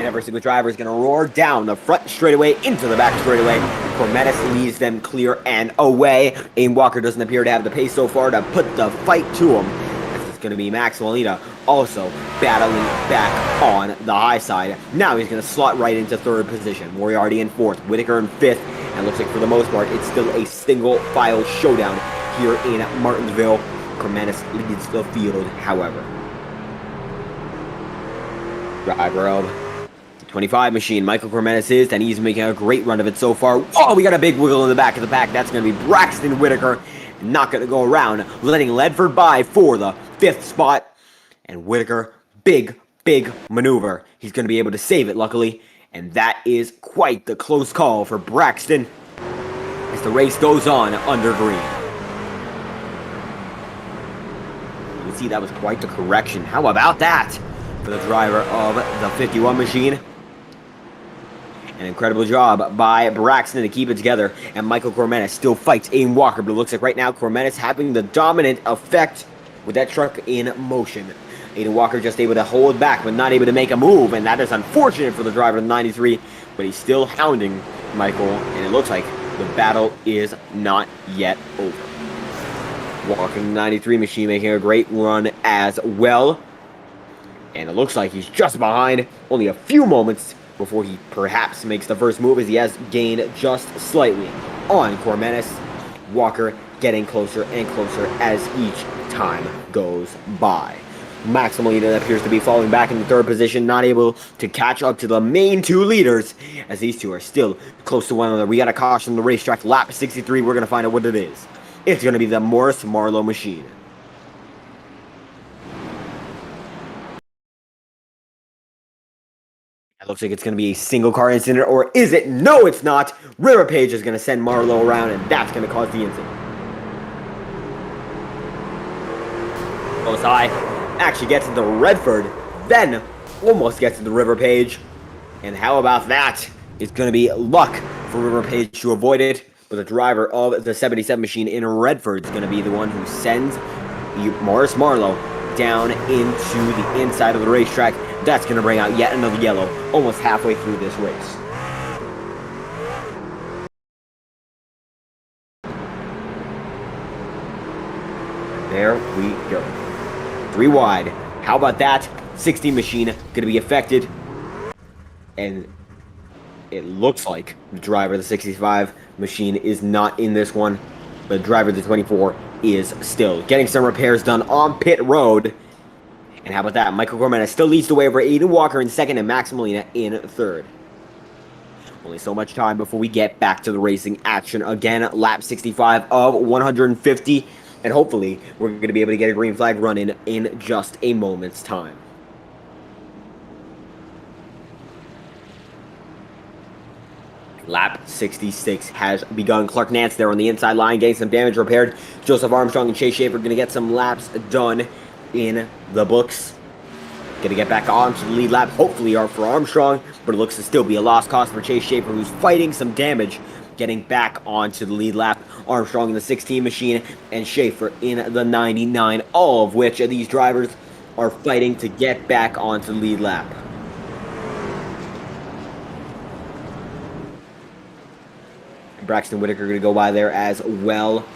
Every single driver is going to roar down the front straightaway into the back straightaway. Cormenes leads them clear and away. Aiden Walker doesn't appear to have the pace so far to put the fight to him. This is going to be Max Molina also battling back on the high side. Now he's going to slot right into third position. Moriarty in fourth, Whitaker in fifth. And it looks like for the most part, it's still a single file showdown here in Martinsville. Cormenes leads the field, however. Driver of 25 machine, Michael Cormenes is, and he's making a great run of it so far. Oh, we got a big wiggle in the back of the pack. That's going to be Braxton Whitaker. Not going to go around, letting Ledford by for the fifth spot. And Whitaker, big maneuver. He's going to be able to save it, luckily. And that is quite the close call for Braxton as the race goes on under green. You can see that was quite the correction. How about that for the driver of the 51 machine? An incredible job by Braxton to keep it together, and Michael Cormenes still fights Aiden Walker, but it looks like right now Cormenes having the dominant effect with that truck in motion. Aiden Walker just able to hold back, but not able to make a move, and that is unfortunate for the driver of the 93, but he's still hounding Michael, and it looks like the battle is not yet over. Walker in the 93 machine making a great run as well, and it looks like he's just behind, only a few moments before he perhaps makes the first move, as he has gained just slightly on Cormenes. Walker getting closer and closer as each time goes by. Max Molina appears to be falling back in the third position, not able to catch up to the main two leaders, as these two are still close to one another. We got a caution on the racetrack, lap 63. We're going to find out what it is. It's going to be the Morris Marlowe machine. It looks like it's going to be a single car incident, or is it? No, it's not. River Page is going to send Marlowe around, and that's going to cause the incident. Close eye. Actually gets into Redford, then almost gets into River Page. And how about that? It's going to be luck for River Page to avoid it, but the driver of the 77 machine in Redford is going to be the one who sends Morris Marlowe down into the inside of the racetrack. That's going to bring out yet another yellow almost halfway through this race. There we go. 3 wide. How about that? 16 machine going to be affected. And it looks like the driver of the 65 machine is not in this one. The driver of the 24 is still getting some repairs done on pit road. And how about that? Michael Cormana still leads the way over Aiden Walker in second and Max Molina in third. Only so much time before we get back to the racing action again. Lap 65 of 150. And hopefully, we're going to be able to get a green flag run in just a moment's time. Lap 66 has begun. Clark Nance there on the inside line, getting some damage repaired. Joseph Armstrong and Chase Schaefer going to get some laps done in the books. Going to get back on to the lead lap, hopefully for Armstrong, but it looks to still be a lost cause for Chase Schaefer, who's fighting some damage, getting back onto the lead lap. Armstrong in the 16 machine and Schaefer in the 99, all of which of these drivers are fighting to get back onto the lead lap. Braxton Whitaker going to go by there as well.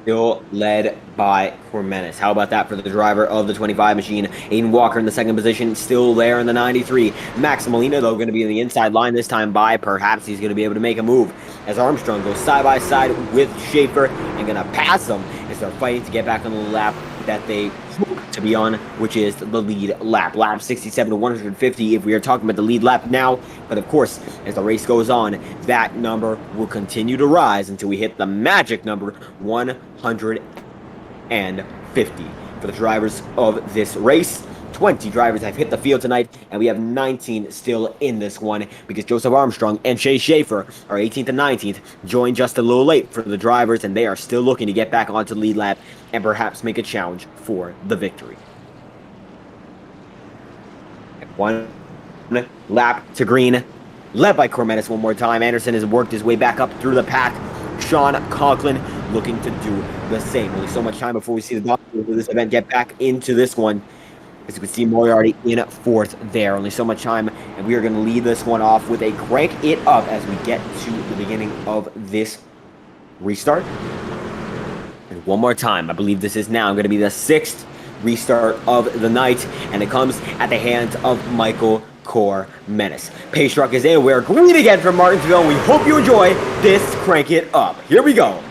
Still led by Cormenis. How about that for the driver of the 25 machine? Aiden Walker in the second position, still there in the 93. Max Molina, though, going to be in the inside line this time by. Perhaps he's going to be able to make a move as Armstrong goes side by side with Schaefer and going to pass them as they're fighting to get back on the lap that they hope to be on, which is the lead lap. Lap 67 to 150 if we are talking about the lead lap now. But of course, as the race goes on, that number will continue to rise until we hit the magic number 150 for the drivers of this race. 20 drivers have hit the field tonight, and we have 19 still in this one because Joseph Armstrong and Chase Schaefer are 18th and 19th, joined just a little late for the drivers, and they are still looking to get back onto the lead lap and perhaps make a challenge for the victory. One lap to green, led by Cormetis one more time. Anderson has worked his way back up through the pack. Sean Conklin looking to do the same. Only so much time before we see the doctors of this event get back into this one. As you can see, Moriarty in fourth there. Only so much time, and we are going to lead this one off with a crank it up as we get to the beginning of this restart. And one more time, I believe this is now going to be the 6th restart of the night, and it comes at the hands of Michael Cormenis. Pace truck is in. We're green again from Martinsville, and we hope you enjoy this crank it up. Here we go.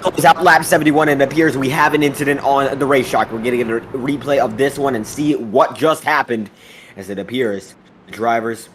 Close out lap 71, and it appears we have an incident on the racetrack. We're going to get a replay of this one and see what just happened. As it appears, the drivers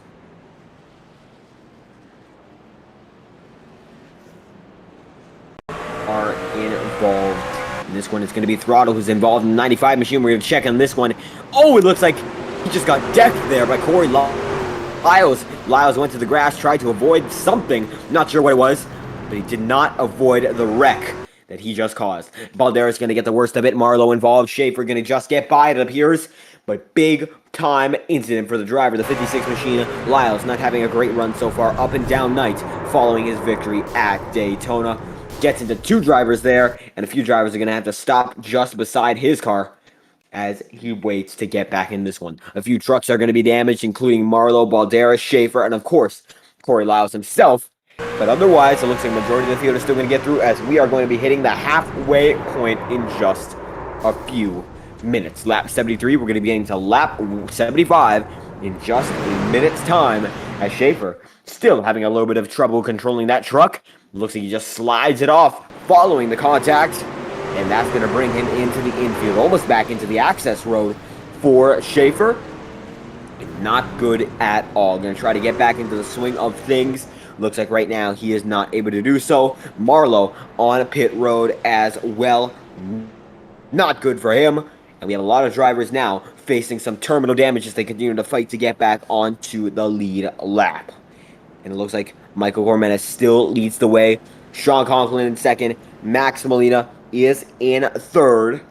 are involved. And this one is going to be Throttle, who's involved in the 95 machine. We're going to check on this one. Oh, it looks like he just got decked there by Corey Lyles. Lyles went to the grass, tried to avoid something. Not sure what it was, but he did not avoid the wreck that he just caused. Balderas going to get the worst of it. Marlowe involved. Schaefer going to just get by, it appears. But big time incident for the driver, the 56 machine. Lyles not having a great run so far. Up and down night following his victory at Daytona. Gets into two drivers there, and a few drivers are going to have to stop just beside his car as he waits to get back in this one. A few trucks are going to be damaged, including Marlowe, Balderas, Schaefer, and of course, Corey Lyles himself. But otherwise, it looks like the majority of the field is still going to get through, as we are going to be hitting the halfway point in just a few minutes. Lap 73, we're going to be getting to lap 75 in just a minute's time, as Schaefer still having a little bit of trouble controlling that truck. Looks like he just slides it off following the contact. And that's going to bring him into the infield, almost back into the access road for Schaefer. Not good at all. Going to try to get back into the swing of things. Looks like right now he is not able to do so. Marlowe on pit road as well. Not good for him. And we have a lot of drivers now facing some terminal damage as they continue to fight to get back onto the lead lap. And it looks like Michael Cormenes still leads the way. Sean Conklin in second. Max Molina is in third.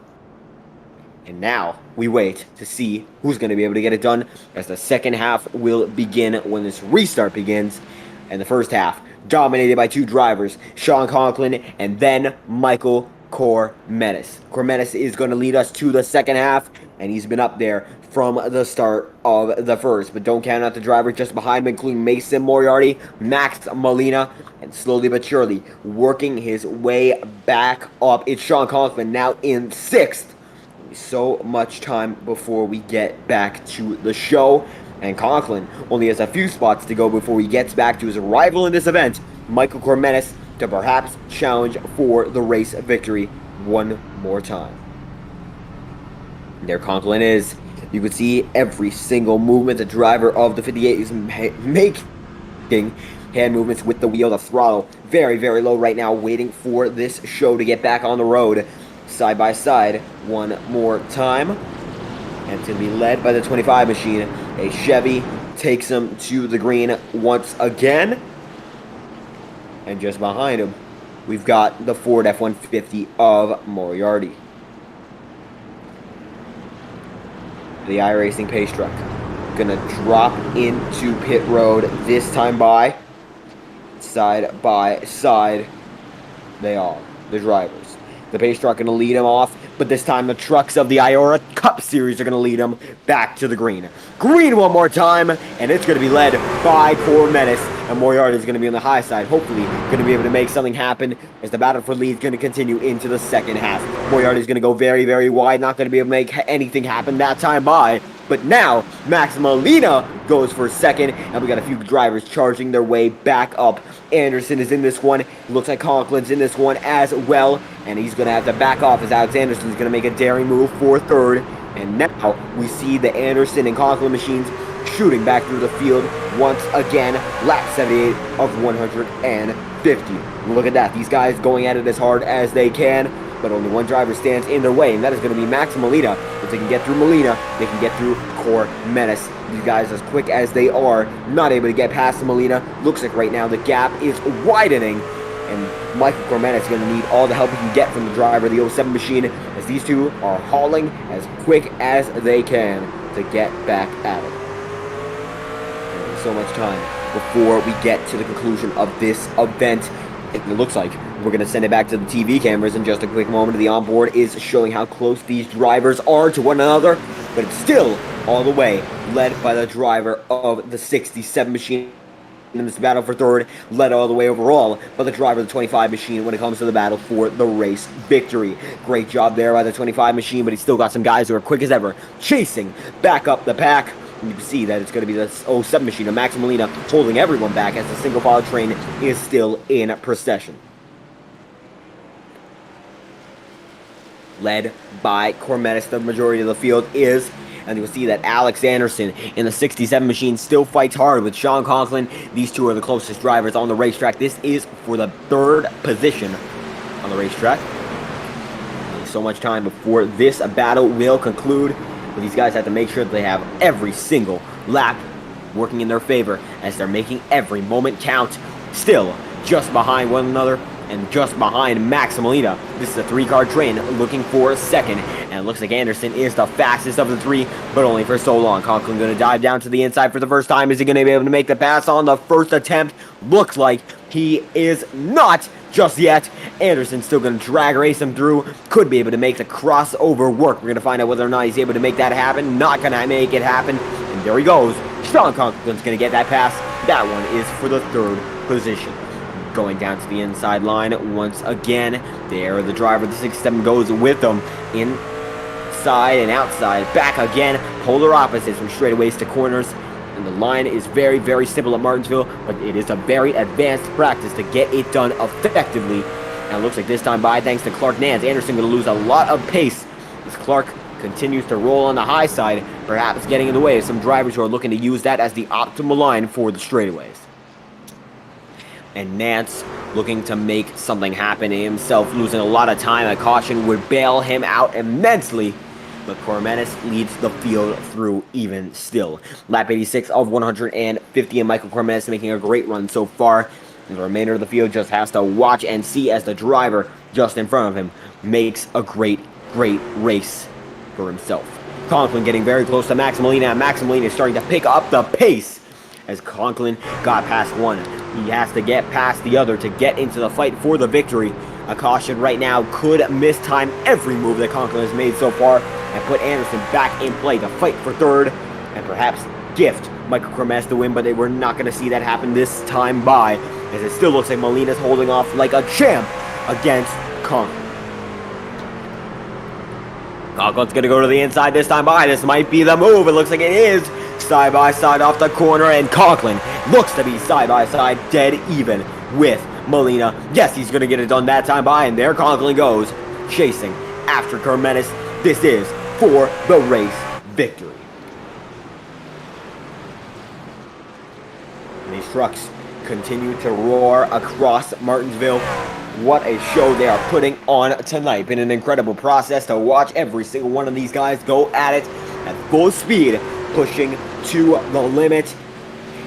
And now we wait to see who's going to be able to get it done as the second half will begin when this restart begins. And the first half dominated by two drivers, Sean Conklin and then Michael Cormenes. Cormenes is going to lead us to the second half, and he's been up there from the start of the first. But don't count out the driver just behind him, including Mason Moriarty, Max Molina, and slowly but surely working his way back up. It's Sean Conklin now in sixth. So much time before we get back to the show. And Conklin only has a few spots to go before he gets back to his rival in this event, Michael Cormenes, to perhaps challenge for the race victory one more time. And there Conklin is. You can see every single movement the driver of the 58 is making. Hand movements with the wheel, the throttle, very, very low right now, waiting for this show to get back on the road. Side by side one more time. And it's going to be led by the 25 machine. A Chevy takes him to the green once again. And just behind him, we've got the Ford F-150 of Moriarty. The iRacing pace truck gonna drop into pit road this time by side. They are the drivers. The pace truck going to lead him off, but this time the trucks of the IORA Cup Series are going to lead him back to the green. Green one more time, and it's going to be led by Cormenes, and Moriarty is going to be on the high side, hopefully going to be able to make something happen as the battle for lead is going to continue into the second half. Moriarty is going to go very, very wide, not going to be able to make anything happen that time by. But now, Max Molina goes for second, and we got a few drivers charging their way back up. Anderson is in this one. Looks like Conklin's in this one as well, and he's going to have to back off as Alex Anderson is going to make a daring move for third. And now we see the Anderson and Conklin machines shooting back through the field once again. Lap 78 of 150. Look at that. These guys going at it as hard as they can. But only one driver stands in their way, and that is going to be Max Molina. If they can get through Molina, they can get through Cormenes. These guys, as quick as they are, not able to get past Molina. Looks like right now the gap is widening, and Michael Cormenes is going to need all the help he can get from the driver, the 07 machine, as these two are hauling as quick as they can to get back at it. And so much time before we get to the conclusion of this event. It looks like we're going to send it back to the TV cameras in just a quick moment. The onboard is showing how close these drivers are to one another, but it's still all the way led by the driver of the 67 machine in this battle for third, led all the way overall by the driver of the 25 machine when it comes to the battle for the race victory. Great job there by the 25 machine, but he's still got some guys who are quick as ever, chasing back up the pack. You can see that it's going to be the 07 machine of Max Molina holding everyone back as the single file train is still in procession. Led by Cormenes, the majority of the field is, and you'll see that Alex Anderson in the 67 machine still fights hard with Sean Conklin. These two are the closest drivers on the racetrack. This is for the third position on the racetrack. So much time before this battle will conclude. But these guys have to make sure that they have every single lap working in their favor as they're making every moment count. Still just behind one another and just behind Max Molina. This is a three-car train looking for a second. And it looks like Anderson is the fastest of the three, but only for so long. Conklin going to dive down to the inside for the first time. Is he going to be able to make the pass on the first attempt? Looks like he is not just yet. Anderson's still going to drag race him through. Could be able to make the crossover work. We're going to find out whether or not he's able to make that happen. Not going to make it happen. And there he goes. Sean Conklin's going to get that pass. That one is for the third position. Going down to the inside line once again. There, the driver of the 67 goes with them. Inside and outside. Back again. Polar opposites from straightaways to corners. And the line is very, very simple at Martinsville, but it is a very advanced practice to get it done effectively. And And it looks like this time by, thanks to Clark Nance, Anderson going to lose a lot of pace as Clark continues to roll on the high side, perhaps getting in the way of some drivers who are looking to use that as the optimal line for the straightaways. And Nance looking to make something happen himself, losing a lot of time. A caution would bail him out immensely, but Cormenis leads the field through even still. Lap 86 of 150, and Michael Cormenis making a great run so far. And the remainder of the field just has to watch and see as the driver just in front of him makes a great race for himself. Conklin getting very close to Max Molina, and Max Molina is starting to pick up the pace as Conklin got past one. He has to get past the other to get into the fight for the victory. A caution right now could mistime every move that Conklin has made so far and put Anderson back in play to fight for third and perhaps gift Michael Cormenis the win, but we're not going to see that happen this time by, as it still looks like Molina's holding off like a champ against Conklin. Conklin's going to go to the inside this time by. This might be the move. It looks like it is. Side by side off the corner, and Conklin looks to be side by side dead even with Molina. Yes, he's going to get it done that time by, and there Conklin goes, chasing after Cormenis. This is for the race victory. And these trucks continue to roar across Martinsville. What a show they are putting on tonight. Been an incredible process to watch every single one of these guys go at it at full speed, pushing to the limit.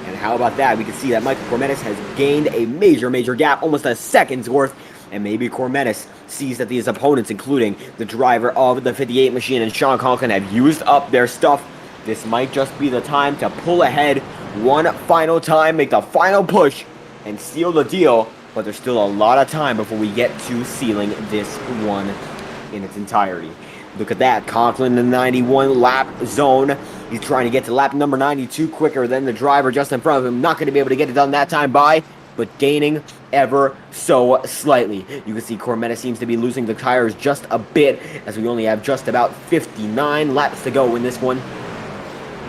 And how about that? We can see that Michael Cormenis has gained a major gap, almost a second's worth. And maybe Cormenis sees that these opponents, including the driver of the 58 machine and Sean Conklin, have used up their stuff. This might just be the time to pull ahead one final time, make the final push, and seal the deal. But there's still a lot of time before we get to sealing this one in its entirety. Look at that, Conklin in the 91 lap zone. He's trying to get to lap number 92 quicker than the driver just in front of him. Not going to be able to get it done that time by, but gaining ever so slightly. You can see Cormenis seems to be losing the tires just a bit, as we only have just about 59 laps to go in this one.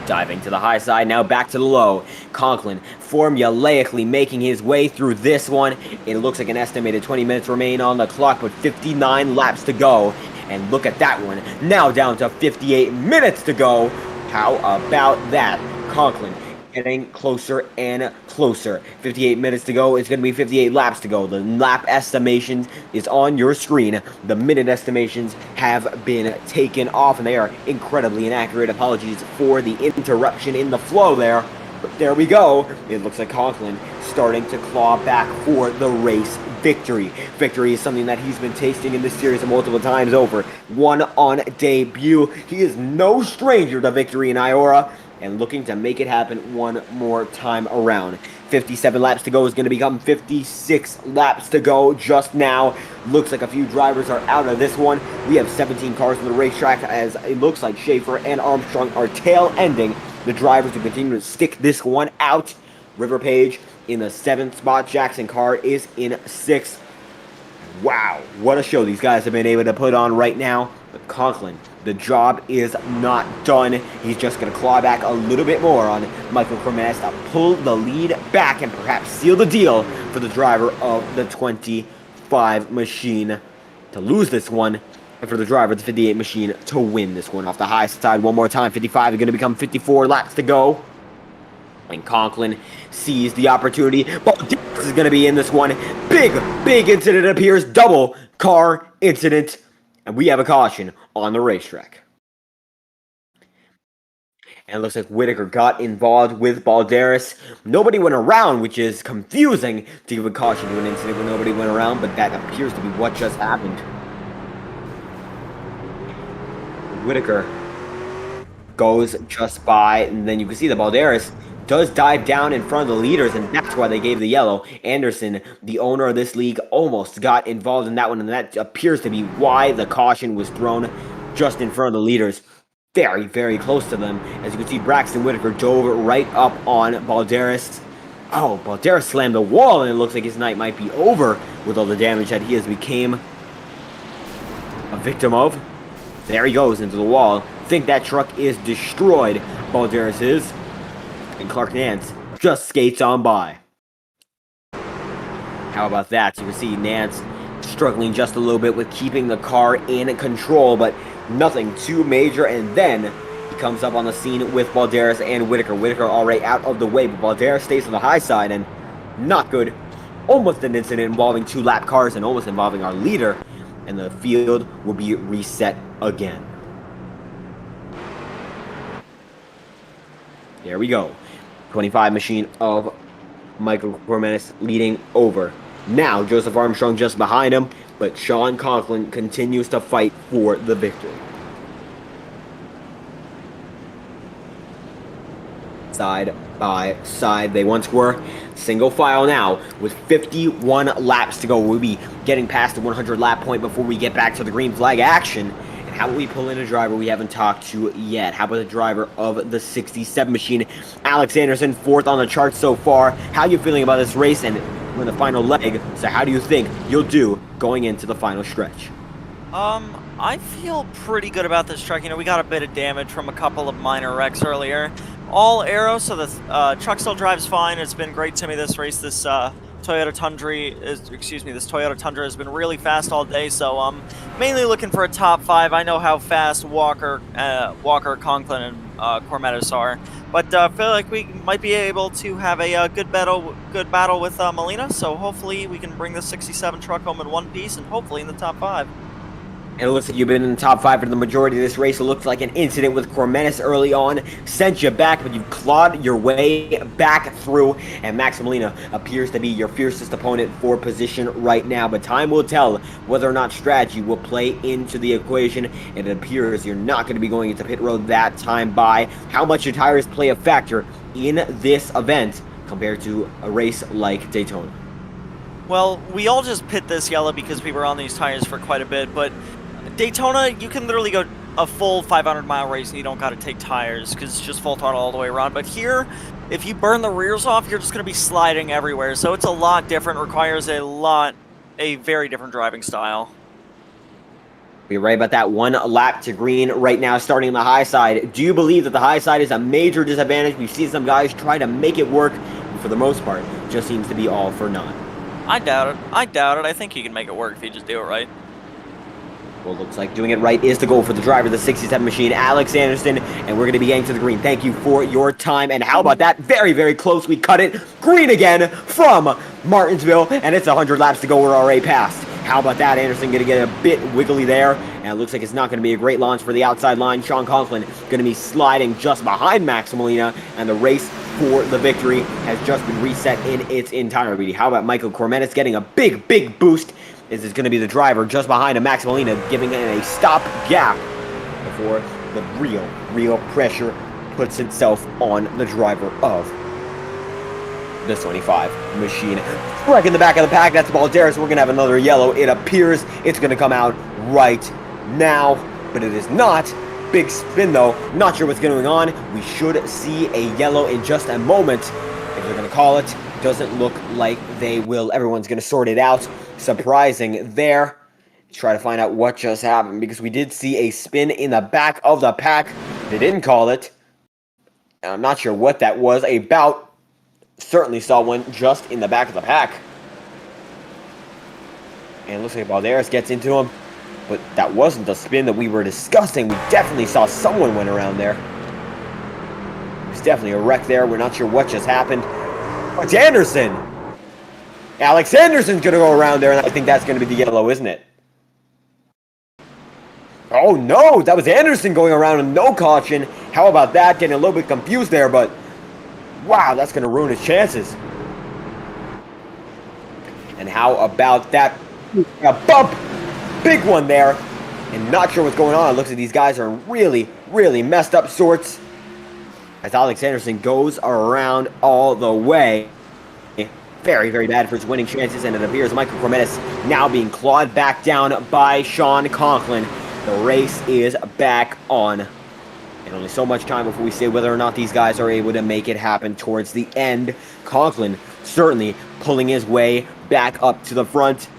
Diving to the high side, now back to the low. Conklin formulaically making his way through this one. It looks like an estimated 20 minutes remain on the clock, but 59 laps to go. And look at that one, now down to 58 minutes to go. How about that? Conklin getting closer and closer. 58 minutes to go. It's going to be 58 laps to go. The lap estimations is on your screen. The minute estimations have been taken off, and they are incredibly inaccurate. Apologies for the interruption in the flow there. But there we go. It looks like Conklin starting to claw back for the race victory. Victory is something that he's been tasting in this series multiple times over. One on debut. He is no stranger to victory in IORA, and looking to make it happen one more time around. 57 laps to go is going to become 56 laps to go just now. Looks like a few drivers are out of this one. We have 17 cars on the racetrack, as it looks like Schaefer and Armstrong are tail-ending the drivers who continue to stick this one out. River Page in the 7th spot. Jackson Carr is in 6th. Wow, what a show these guys have been able to put on right now. But Conklin, the job is not done. He's just going to claw back a little bit more on Michael Cormenis to pull the lead back and perhaps seal the deal for the driver of the 25 machine to lose this one, and for the driver of the 58 machine to win this one off the high side one more time. 55 is going to become 54 laps to go. And Conklin sees the opportunity. Balderas is going to be in this one. Big incident appears. Double car incident. And we have a caution on the racetrack. And it looks like Whitaker got involved with Balderas. Nobody went around, which is confusing to give a caution to an incident when nobody went around, but that appears to be what just happened. Whitaker goes just by, and then you can see that Balderas does dive down in front of the leaders, and that's why they gave the yellow. Anderson, the owner of this league, almost got involved in that one, and that appears to be why the caution was thrown just in front of the leaders. Very close to them. As you can see, Braxton Whitaker dove right up on Balderas. Oh, Balderas slammed the wall, and it looks like his night might be over with all the damage that he has became a victim of. There he goes into the wall. Think that truck is destroyed. Balderas is. And Clark Nance just skates on by. How about that? So you can see Nance struggling just a little bit with keeping the car in control, but nothing too major. And then he comes up on the scene with Balderas and Whitaker. Whitaker already out of the way, but Balderas stays on the high side, and not good. Almost an incident involving 2 lap cars and almost involving our leader, and the field will be reset again. There we go. 25 machine of Michael Cormenis leading over. Now Joseph Armstrong just behind him, but Sean Conklin continues to fight for the victory. Side by side they once were. Single file now with 51 laps to go. We'll be getting past the 100 lap point before we get back to the green flag action. And how will we pull in a driver we haven't talked to yet? How about the driver of the 67 machine, Alex Anderson, 4th on the chart so far. How are you feeling about this race? And we're in the final leg, so how do you think you'll do going into the final stretch? I feel pretty good about this truck. You know, we got a bit of damage from a couple of minor wrecks earlier. All aero, so the truck still drives fine. It's been great to me this race. This Toyota Tundra has been really fast all day, so mainly looking for a top 5. I know how fast Walker, Conklin, and Cormetis are, but I feel like we might be able to have a good battle with Molina. So hopefully we can bring the 67 truck home in one piece, and hopefully in the top 5. And it looks like you've been in the top 5 for the majority of this race. It looks like an incident with Cormenis early on sent you back, but you've clawed your way back through. And Max Molina appears to be your fiercest opponent for position right now. But time will tell whether or not strategy will play into the equation. And it appears you're not going to be going into pit road that time by. How much your tires play a factor in this event compared to a race like Daytona? Well, we all just pit this yellow because we were on these tires for quite a bit, but Daytona, you can literally go a full 500-mile race and you don't got to take tires because it's just full throttle all the way around. But here, if you burn the rears off, you're just going to be sliding everywhere. So it's a lot different, requires a very different driving style. We're right about that 1 lap to green right now, starting on the high side. Do you believe that the high side is a major disadvantage? We've seen some guys try to make it work, but for the most part, it just seems to be all for naught. I doubt it. I think you can make it work if you just do it right. Well, looks like doing it right is the goal for the driver of the 67 machine, Alex Anderson, and we're going to be getting to the green. Thank you for your time, and how about that? Very, very close. We cut it green again from Martinsville, and it's 100 laps to go. We're already past. How about that? Anderson going to get a bit wiggly there, and it looks like it's not going to be a great launch for the outside line. Sean Conklin going to be sliding just behind Max Molina, and the race for the victory has just been reset in its entirety. How about Michael Cormenis getting a big, big boost? This is going to be the driver just behind him, Max Molina, giving it a stop gap before the real pressure puts itself on the driver of the 25 machine. Wreck in the back of the pack, that's Balderas. We're going to have another yellow. It appears it's going to come out right now, but it is not. Big spin, though. Not sure what's going on. We should see a yellow in just a moment. If they're going to call it, doesn't look like they will. Everyone's going to sort it out. Surprising there. Try to find out what just happened, because we did see a spin in the back of the pack. They didn't call it. And I'm not sure what that was about. Certainly saw one just in the back of the pack. And it looks like Balderas gets into him. But that wasn't the spin that we were discussing. We definitely saw someone went around there. There's definitely a wreck there. We're not sure what just happened. Oh, it's Anderson! Alex Anderson's going to go around there, and I think that's going to be the yellow, isn't it? Oh, no! That was Anderson going around with no caution. How about that? Getting a little bit confused there, but wow, that's going to ruin his chances. And how about that? A bump! Big one there. And not sure what's going on. It looks like these guys are really, really messed up sorts. As Alex Anderson goes around all the way. Very, very bad for his winning chances, and it appears Michael Cormenis now being clawed back down by Sean Conklin. The race is back on. And only so much time before we say whether or not these guys are able to make it happen towards the end. Conklin certainly pulling his way back up to the front,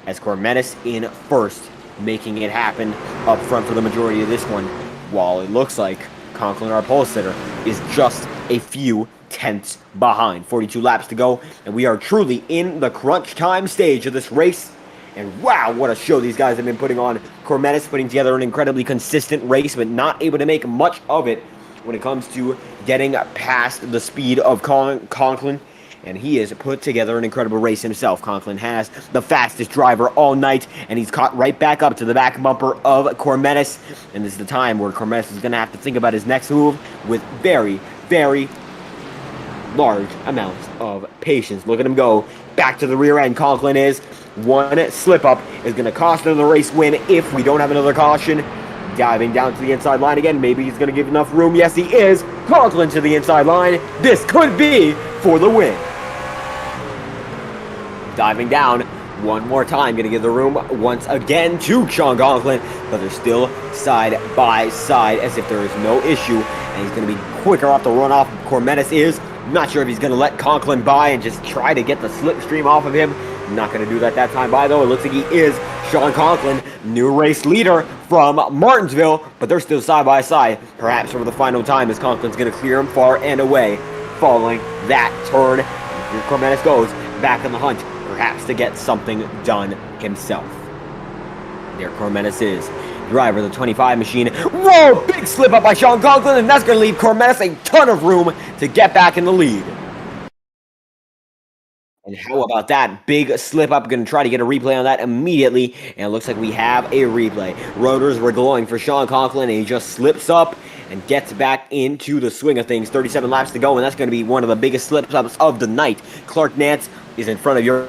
as Cormenis in first, making it happen up front for the majority of this one. While it looks like Conklin, our pole sitter, is just a few tenths behind. 42 laps to go, and we are truly in the crunch time stage of this race. And wow, what a show these guys have been putting on. Cormetis putting together an incredibly consistent race, but not able to make much of it when it comes to getting past the speed of Conklin. And he has put together an incredible race himself. Conklin has the fastest driver all night, and he's caught right back up to the back bumper of Cormetis. And this is the time where Cormetis is going to have to think about his next move with very, very large amounts of patience. Look at him go. Back to the rear end. Conklin is. One slip up is going to cost him the race win if we don't have another caution. Diving down to the inside line again. Maybe he's going to give enough room. Yes, he is. Conklin to the inside line. This could be for the win. Diving down one more time. Going to give the room once again to Sean Conklin. But they're still side by side as if there is no issue. And he's going to be quicker off the runoff. Cormetis is. Not sure if he's going to let Conklin by and just try to get the slipstream off of him. Not going to do that time by, though. It looks like he is. Sean Conklin, new race leader from Martinsville, but they're still side by side. Perhaps for the final time as Conklin's going to clear him far and away following that turn. Here Cormetis goes back in the hunt, perhaps to get something done himself. There Cormetis is. Driver of the 25 machine. Whoa! Big slip up by Sean Conklin, and that's going to leave Cormetis a ton of room to get back in the lead. And how about that big slip up? Going to try to get a replay on that immediately. And it looks like we have a replay. Rotors were glowing for Sean Conklin, and he just slips up and gets back into the swing of things. 37 laps to go, and that's going to be one of the biggest slip-ups of the night. Clark Nance is in front of your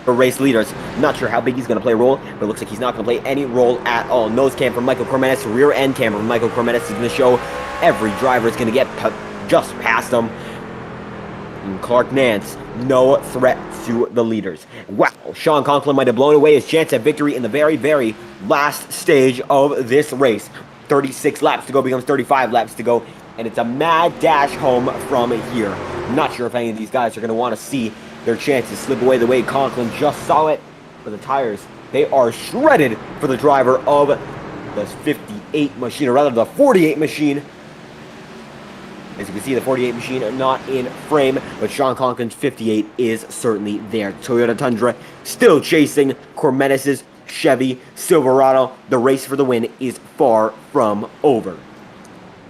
race leaders. Not sure how big he's going to play a role, but it looks like he's not going to play any role at all. Nose cam from Michael Cormetis, rear end cam from Michael Cormetis is going to show every driver is going to get just past them. And Clark Nance, no threat to the leaders. Wow, Sean Conklin might have blown away his chance at victory in the very, very last stage of this race. 36 laps to go becomes 35 laps to go, and it's a mad dash home from here. Not sure if any of these guys are going to want to see their chances slip away the way Conklin just saw it. For the tires, they are shredded for the driver of the 58 machine, or rather the 48 machine. As you can see, the 48 machine not in frame, but Sean Conklin's 58 is certainly there. Toyota Tundra still chasing Cormetis' Chevy Silverado. The race for the win is far from over.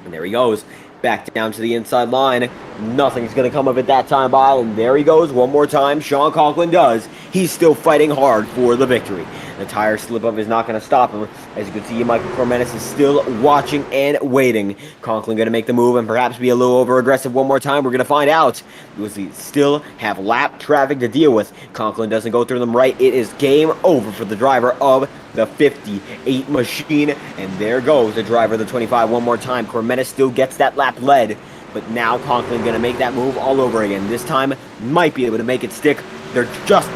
And there he goes, back down to the inside line. Nothing's going to come of it that time by, and there he goes one more time. Sean Conklin does. He's still fighting hard for the victory. The tire slip-up is not going to stop him. As you can see, Michael Cormetis is still watching and waiting. Conklin going to make the move and perhaps be a little over-aggressive one more time. We're going to find out. Because we still have lap traffic to deal with. Conklin doesn't go through them right. It is game over for the driver of the 58 machine. And there goes the driver of the 25 one more time. Cormetis still gets that lap led. But now Conklin going to make that move all over again. This time, might be able to make it stick. They're just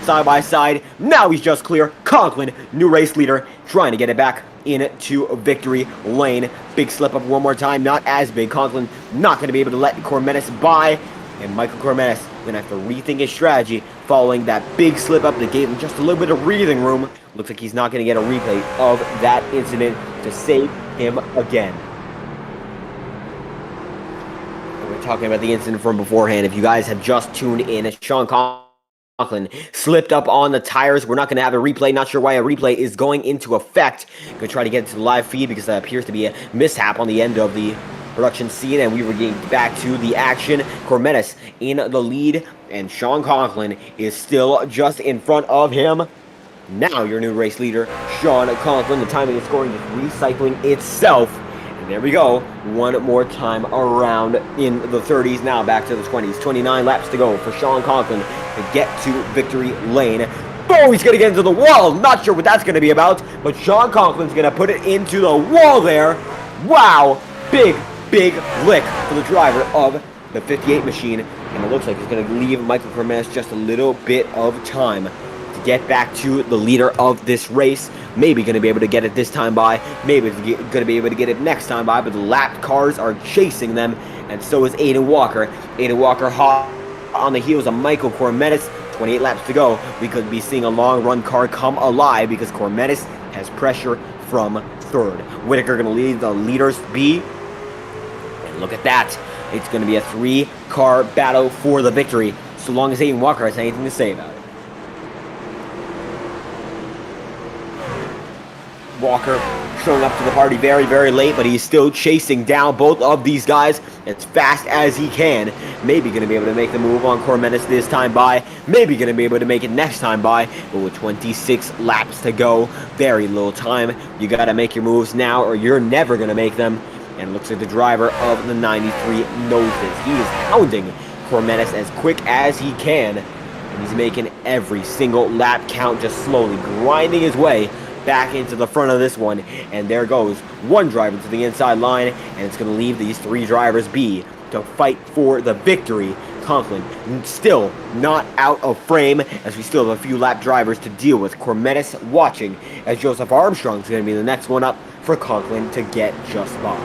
side by side. Now he's just clear. Conklin, new race leader, trying to get it back into victory lane. Big slip up one more time. Not as big. Conklin not going to be able to let Cormetis by. And Michael Cormetis going to have to rethink his strategy following that big slip up that gave him just a little bit of breathing room. Looks like he's not going to get a replay of that incident to save him again. We're talking about the incident from beforehand. If you guys have just tuned in, Sean Conklin slipped up on the tires. We're not going to have a replay. Not sure why a replay is going into effect. Going to try to get it to the live feed because that appears to be a mishap on the end of the production scene, and we were getting back to the action. Cormetis in the lead, and Sean Conklin is still just in front of him. Now your new race leader, Sean Conklin. The timing and scoring is recycling itself. And there we go. One more time around in the 30s. Now back to the 20s. 29 laps to go for Sean Conklin to get to victory lane. Oh, he's going to get into the wall. Not sure what that's going to be about, but Sean Conklin's going to put it into the wall there. Wow. Big lick for the driver of the 58 machine. And it looks like he's going to leave Michael Cormetis just a little bit of time to get back to the leader of this race. Maybe going to be able to get it this time by. Maybe going to be able to get it next time by. But the lapped cars are chasing them. And so is Aiden Walker. Aiden Walker hot on the heels of Michael Cormetis. 28 laps to go. We could be seeing a long run car come alive because Cormetis has pressure from third. Whitaker going to lead the leaders B. And look at that. It's going to be a 3-car battle for the victory. So long as Aiden Walker has anything to say about it. Walker showing up to the party very, very late, but he's still chasing down both of these guys as fast as he can. Maybe going to be able to make the move on Cormenis this time by. Maybe going to be able to make it next time by. But with 26 laps to go, very little time. You got to make your moves now or you're never going to make them. And it looks like the driver of the 93 knows this. He is hounding Cormenis as quick as he can. And he's making every single lap count, just slowly grinding his way back into the front of this one. And there goes one driver to the inside line, and it's going to leave these three drivers be to fight for the victory. Conklin still not out of frame, as we still have a few lap drivers to deal with. Cormenis watching, as Joseph Armstrong's going to be the next one up for Conklin to get just by.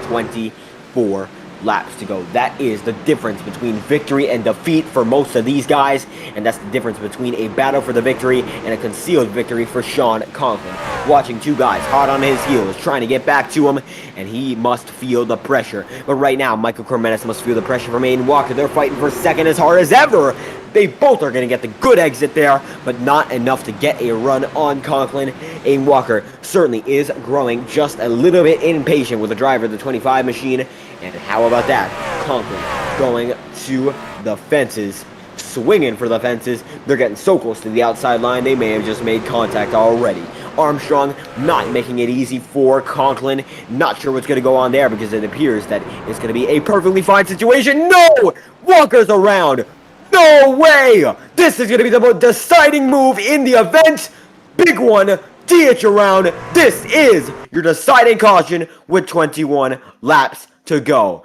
24 laps to go. That is the difference between victory and defeat for most of these guys, and that's the difference between a battle for the victory and a concealed victory for Sean Conklin. Watching two guys hot on his heels, trying to get back to him, and he must feel the pressure. But right now, Michael Cormenis must feel the pressure from Aiden Walker. They're fighting for second as hard as ever. They both are going to get the good exit there, but not enough to get a run on Conklin. Aiden Walker certainly is growing just a little bit impatient with the driver of the 25 machine. And how about that? Conklin going to the fences, swinging for the fences. They're getting so close to the outside line, they may have just made contact already. Armstrong not making it easy for Conklin. Not sure what's going to go on there because it appears that it's going to be a perfectly fine situation. No! Walker's around. No way! This is going to be the most deciding move in the event. Big one. DH around. This is your deciding caution with 21 laps to go.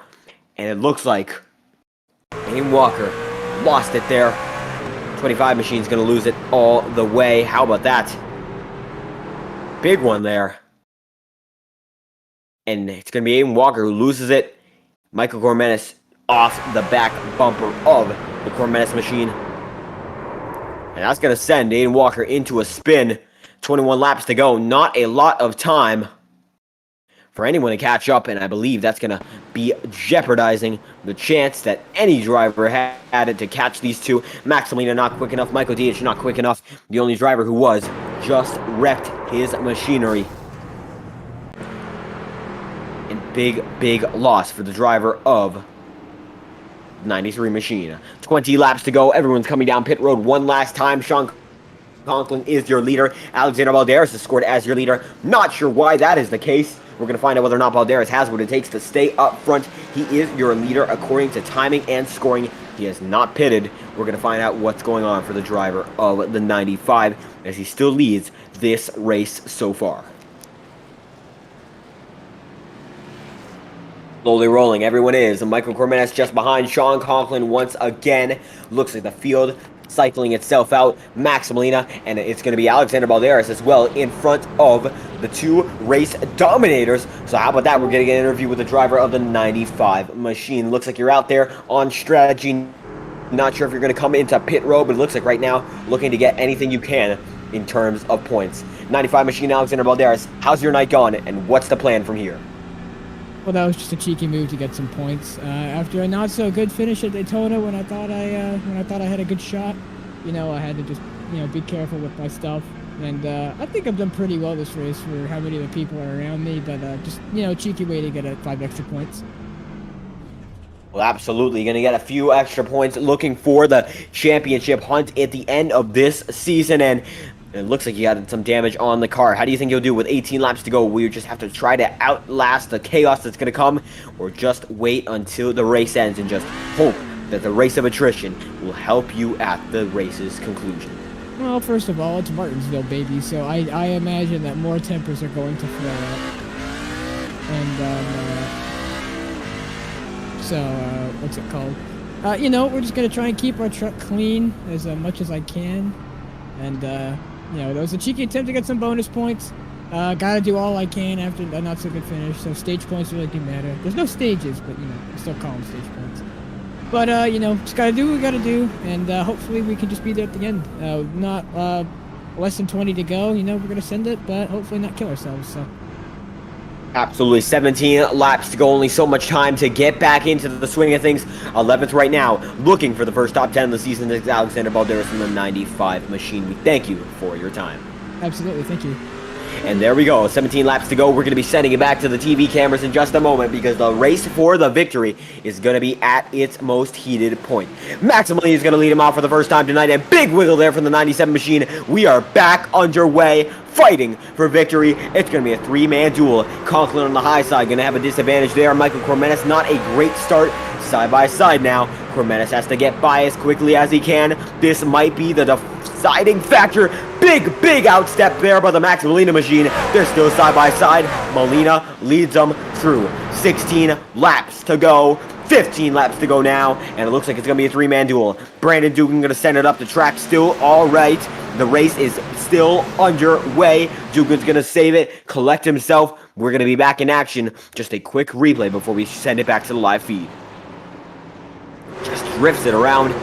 And it looks like Aiden Walker lost it there. 25 machine's going to lose it all the way. How about that? Big one there. And it's going to be Aiden Walker who loses it. Michael Cormenis off the back bumper of the Cormenis machine. And that's going to send Aiden Walker into a spin. 21 laps to go. Not a lot of time for anyone to catch up, and I believe that's going to be jeopardizing the chance that any driver had it to catch these two. Maximilian not quick enough. Michael D.H. not quick enough. The only driver who was just wrecked his machinery. And big loss for the driver of 93 machine. 20 laps to go. Everyone's coming down pit road one last time. Sean Conklin is your leader. Alexander Balderas is scored as your leader. Not sure why that is the case. We're going to find out whether or not Balderas has what it takes to stay up front. He is your leader according to timing and scoring. He has not pitted. We're going to find out what's going on for the driver of the 95 as he still leads this race so far. Slowly rolling, everyone is. Michael Cormenis just behind Sean Conklin once again. Looks like the field cycling itself out. Maximilian, and it's going to be Alexander Balderas as well in front of the two race dominators. So how about that? We're getting an interview with the driver of the 95 machine. Looks like you're out there on strategy. Not sure if you're going to come into pit road, but it looks like right now looking to get anything you can in terms of points. 95 machine, Alexander Balderas, how's your night gone, and what's the plan from here? Well, that was just a cheeky move to get some points. After a not so good finish at Daytona, when I thought I had a good shot, I had to just be careful with my stuff. And I think I've done pretty well this race for how many of the people are around me. But just cheeky way to get 5 extra points. Well, absolutely. You're going to get a few extra points looking for the championship hunt at the end of this season. And it looks like you had some damage on the car. How do you think you'll do with 18 laps to go? Will you just have to try to outlast the chaos that's going to come? Or just wait until the race ends and just hope that the race of attrition will help you at the race's conclusion? Well, first of all, it's Martinsville, baby. So I imagine that more tempers are going to flare up. And what's it called? We're just going to try and keep our truck clean as much as I can. And, there was a cheeky attempt to get some bonus points. Gotta do all I can after a not so good finish, so stage points really do matter. There's no stages, but, I still call them stage points. But, just gotta do what we gotta do, and hopefully we can just be there at the end. Not less than 20 to go, we're gonna send it, but hopefully not kill ourselves, so. Absolutely. 17 laps to go. Only so much time to get back into the swing of things. 11th right now. Looking for the first top 10 of the season is Alexander Balderas from the 95 machine. We thank you for your time. Absolutely. Thank you. And there we go, 17 laps to go. We're going to be sending it back to the TV cameras in just a moment because the race for the victory is going to be at its most heated point. Maximilian is going to lead him off for the first time tonight, and big wiggle there from the 97 machine. We are back underway, fighting for victory. It's going to be a three-man duel. Conklin on the high side going to have a disadvantage there. Michael Cormenis, not a great start. Side by side now. Cormenis has to get by as quickly as he can. This might be the deciding factor. Big outstep there by the Max Molina machine. They're still side by side. Molina leads them through 16 laps to go. 15 laps to go now, and it looks like it's going to be a three-man duel. Brandon Dugan going to send it up the track still. All right, the race is still underway. Dugan's going to save it, collect himself. We're going to be back in action. Just a quick replay before we send it back to the live feed. Just drifts it around,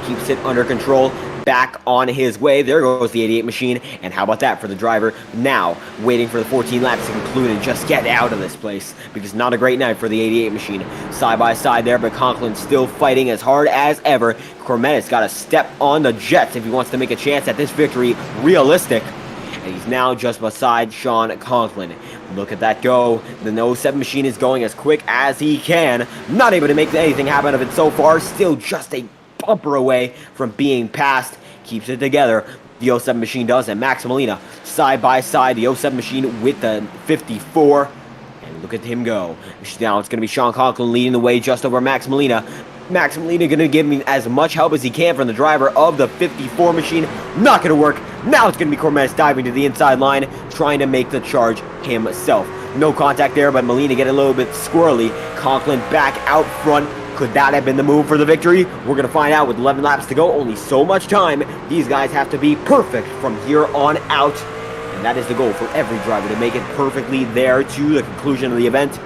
keeps it under control. Back on his way. There goes the 88 machine. And how about that for the driver? Now, waiting for the 14 laps to conclude and just get out of this place. Because not a great night for the 88 machine. Side by side there, but Conklin still fighting as hard as ever. Cormenis got to step on the jets if he wants to make a chance at this victory realistic. And he's now just beside Sean Conklin. Look at that go. The 07 machine is going as quick as he can. Not able to make anything happen of it so far. Still just a bumper away from being passed. Keeps it together. The 07 machine does, and Max Molina side by side. The 07 machine with the 54. And look at him go. Now it's going to be Sean Conklin leading the way just over Max Molina. Max Molina going to give me as much help as he can from the driver of the 54 machine. Not going to work. Now it's going to be Cormenis diving to the inside line, trying to make the charge himself. No contact there, but Molina getting a little bit squirrely. Conklin back out front. Could that have been the move for the victory? We're going to find out with 11 laps to go. Only so much time. These guys have to be perfect from here on out. And that is the goal for every driver, to make it perfectly there to the conclusion of the event.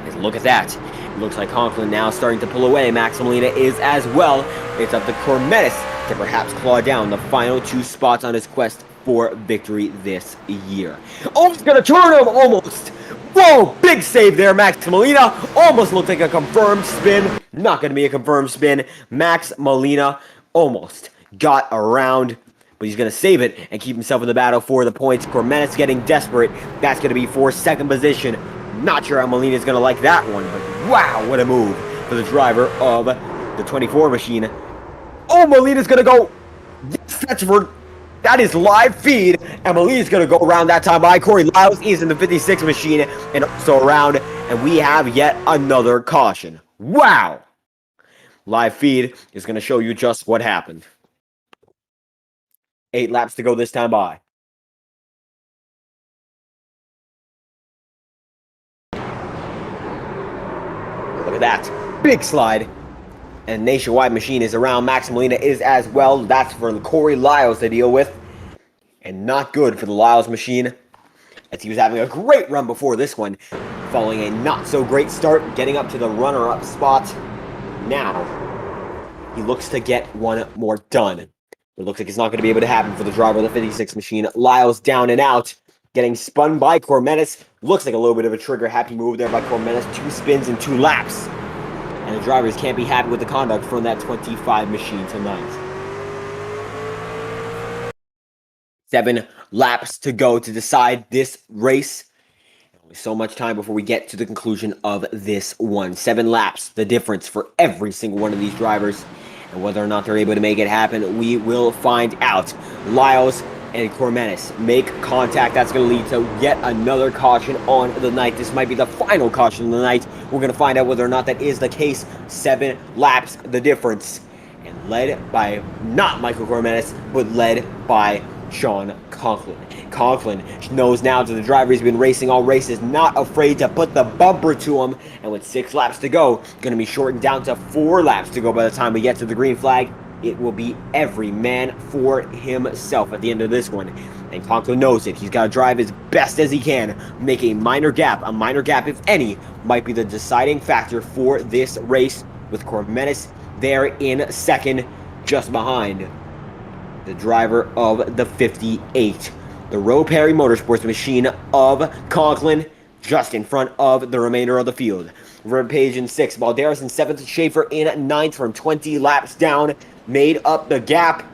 And look at that. It looks like Conklin now starting to pull away. Max Molina is as well. It's up to Cormenis to perhaps claw down the final two spots on his quest for victory this year. Oh, he's going to turn him almost. Whoa, big save there, Max Molina. Almost looked like a confirmed spin. Not going to be a confirmed spin. Max Molina almost got around, but he's going to save it and keep himself in the battle for the points. Cormenis getting desperate. That's going to be for second position. Not sure how Molina's going to like that one, but wow, what a move for the driver of the 24 machine. Oh, Molina's going to go. Yes, that's for... That is live feed, and Molina's going to go around that time by. Corey Lyles is in the 56 machine and also around, and we have yet another caution. Wow! Live feed is going to show you just what happened. 8 laps to go this time by. Look at that. Big slide. And Nationwide machine is around. Max Molina is as well. That's for Corey Lyles to deal with. And not good for the Lyles machine, as he was having a great run before this one, following a not-so-great start, getting up to the runner-up spot. Now, he looks to get one more done. It looks like it's not going to be able to happen for the driver of the 56 machine. Lyles down and out, getting spun by Cormenis. Looks like a little bit of a trigger-happy move there by Cormenis. 2 spins in 2 laps. And the drivers can't be happy with the conduct from that 25 machine tonight. 7 laps to go to decide this race. Only so much time before we get to the conclusion of this one. 7 laps, the difference for every single one of these drivers. And whether or not they're able to make it happen, we will find out. Lyles and Cormenis make contact. That's going to lead to yet another caution on the night. This might be the final caution of the night. We're going to find out whether or not that is the case. 7 laps, the difference. And led by not Michael Cormenis, but led by Sean Conklin. Conklin knows now that the driver he's been racing all races, not afraid to put the bumper to him. And with 6 laps to go, going to be shortened down to 4 laps to go by the time we get to the green flag. It will be every man for himself at the end of this one. And Conklin knows it. He's got to drive as best as he can. Make a minor gap, if any, might be the deciding factor for this race, with Cormenis there in second, just behind the driver of the 58. The Roe Perry Motorsports machine of Conklin, just in front of the remainder of the field. Verpage in 6th, Balderas in 7th, Schaefer in 9th from 20 laps down. Made up the gap,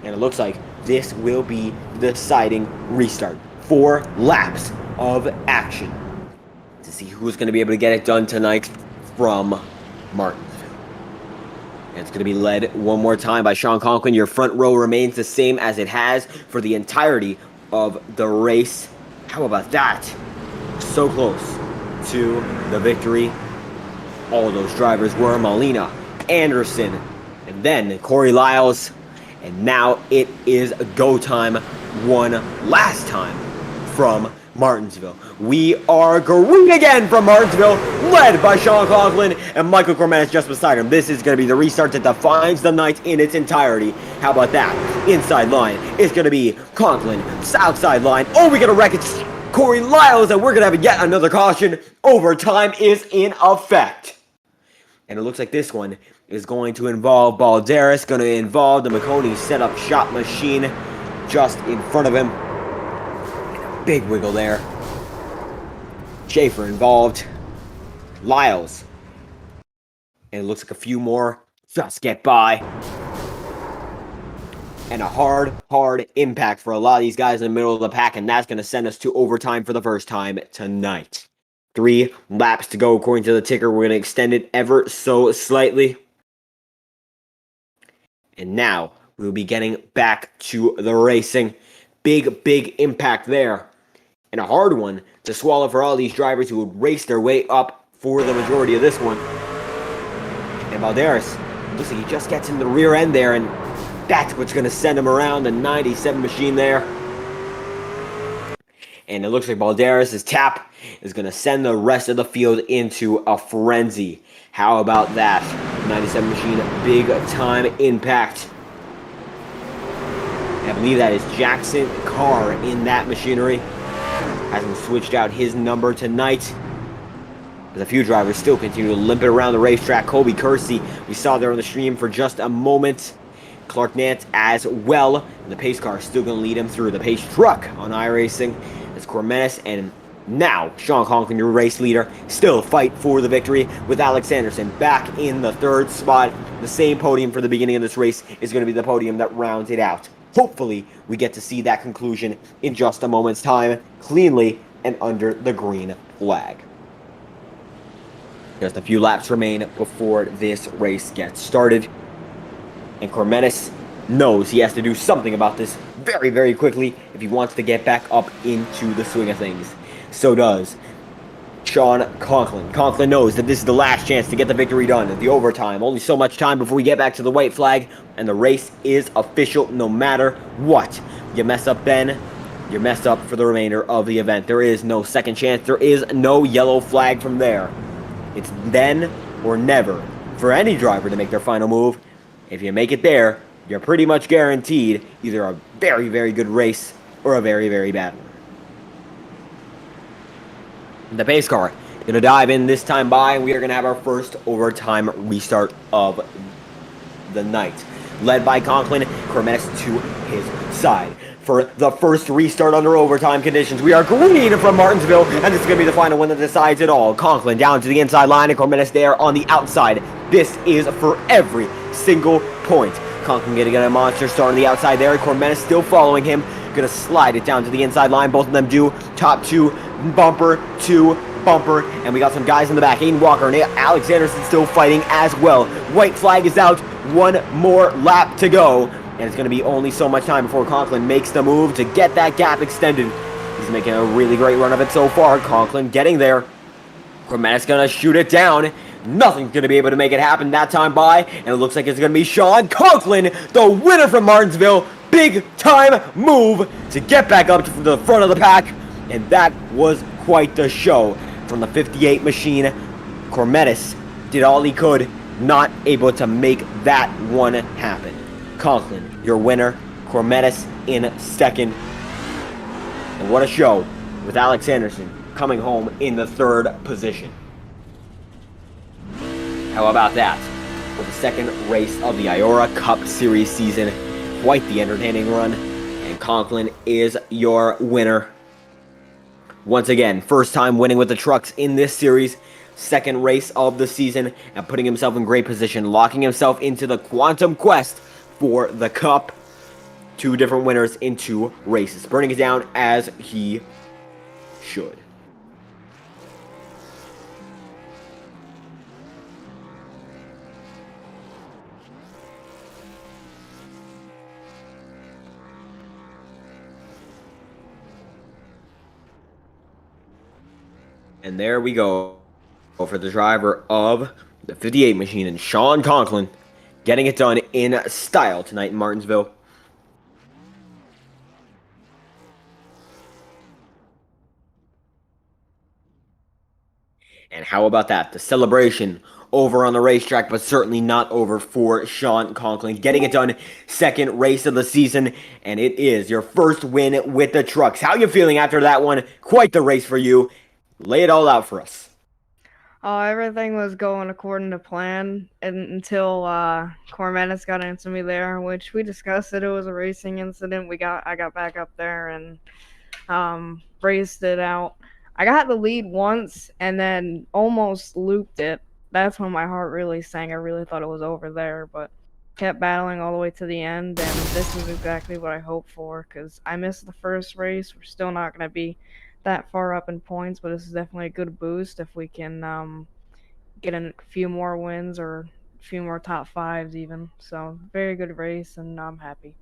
and it looks like this will be the deciding restart. 4 laps of action to see who's going to be able to get it done tonight from Martinsville. And it's going to be led one more time by Sean Conklin. Your front row remains the same as it has for the entirety of the race. How about that? So close to the victory. All of those drivers were Molina, Anderson, and then Corey Lyles. And now it is go time one last time from Martinsville. We are green again from Martinsville, led by Sean Conklin and Michael Cormenis just beside him. This is going to be the restart that defines the night in its entirety. How about that? Inside line is going to be Conklin. Outside line, oh, we got to wreck it. Corey Lyles, and we're going to have yet another caution. Overtime is in effect. And it looks like this one is going to involve Balderas, going to involve the McConey setup shot machine just in front of him. Big wiggle there. Schaefer involved. Lyles. And it looks like a few more just get by. And a hard impact for a lot of these guys in the middle of the pack, and that's going to send us to overtime for the first time tonight. 3 laps to go according to the ticker. We're going to extend it ever so slightly. And now we'll be getting back to the racing. Big impact there. And a hard one to swallow for all these drivers who would race their way up for the majority of this one. And Balderas, looks like he just gets in the rear end there, and that's what's going to send him around the 97 machine there. And it looks like Balderas' tap is going to send the rest of the field into a frenzy. How about that? 97 machine, big time impact. I believe that is Jackson Carr in that machinery. Hasn't switched out his number tonight. As a few drivers still continue to limp it around the racetrack. Colby Kersey, we saw there on the stream for just a moment. Clark Nance as well. And the pace car is still going to lead him through. The pace truck on iRacing. It's Cormenis and now Sean Conklin, your race leader, still fight for the victory with Alex Anderson back in the 3rd spot. The same podium for the beginning of this race is going to be the podium that rounds it out. Hopefully, we get to see that conclusion in just a moment's time, cleanly and under the green flag. Just a few laps remain before this race gets started. And Cormenis knows he has to do something about this very quickly if he wants to get back up into the swing of things. So does Sean Conklin. Conklin knows that this is the last chance to get the victory done at the overtime. Only so much time before we get back to the white flag, and the race is official no matter what. You mess up then, you're messed up for the remainder of the event. There is no second chance. There is no yellow flag from there. It's then or never for any driver to make their final move. If you make it there, you're pretty much guaranteed either a very good race or a very bad one. The pace car going to dive in this time by, and we are going to have our first overtime restart of the night. Led by Conklin, Cormenis to his side. For the first restart under overtime conditions, we are green from Martinsville, and this is going to be the final one that decides it all. Conklin down to the inside line, and Cormenis there on the outside. This is for every single point. Conklin going to get a monster start on the outside there, and Cormenis still following him. Going to slide it down to the inside line. Both of them do. Top 2, bumper to bumper. And we got some guys in the back. Aiden Walker and Alex Anderson still fighting as well. White flag is out. One more lap to go. And it's going to be only so much time before Conklin makes the move to get that gap extended. He's making a really great run of it so far. Conklin getting there. Cormenis going to shoot it down. Nothing's going to be able to make it happen that time by. And it looks like it's going to be Sean Conklin, the winner from Martinsville. Big time move to get back up to the front of the pack. And that was quite the show from the 58 machine. Cormenis did all he could, not able to make that one happen. Conklin, your winner. Cormenis in second. And what a show with Alex Anderson coming home in the 3rd position. How about that? For the second race of the IORA Cup Series season. Quite the entertaining run. And Conklin is your winner. Once again, first time winning with the trucks in this series. Second race of the season. And putting himself in great position. Locking himself into the Quantum Quest for the Cup. 2 different winners in 2 races, burning it down as he should. And there we go for the driver of the 58 machine, and Sean Conklin getting it done in style tonight in Martinsville. And how about that? The celebration over on the racetrack, but certainly not over for Sean Conklin. Getting it done, 2nd race of the season, and it is your first win with the trucks. How you feeling after that one? Quite the race for you. Lay it all out for us. Everything was going according to plan until Cormenis got into me there, which we discussed that it was a racing incident. I got back up there and raced it out. I got the lead once and then almost looped it. That's when my heart really sank. I really thought it was over there, but kept battling all the way to the end, and this is exactly what I hoped for, because I missed the first race. We're still not going to be that far up in points, but this is definitely a good boost if we can get a few more wins or a few more top 5s even. So very good race, and I'm happy.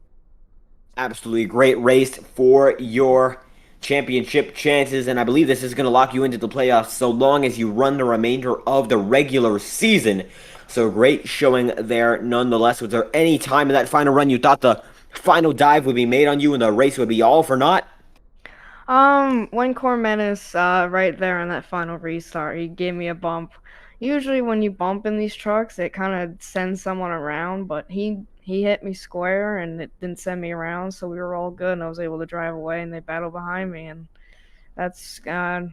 Absolutely great race for your championship chances, and I believe this is going to lock you into the playoffs so long as you run the remainder of the regular season. So great showing there nonetheless. Was there any time in that final run you thought the final dive would be made on you and the race would be all for naught? When Cormenis, right there in that final restart, he gave me a bump. Usually when you bump in these trucks, it kind of sends someone around, but he hit me square and it didn't send me around, so we were all good, and I was able to drive away, and they battled behind me, and that's, I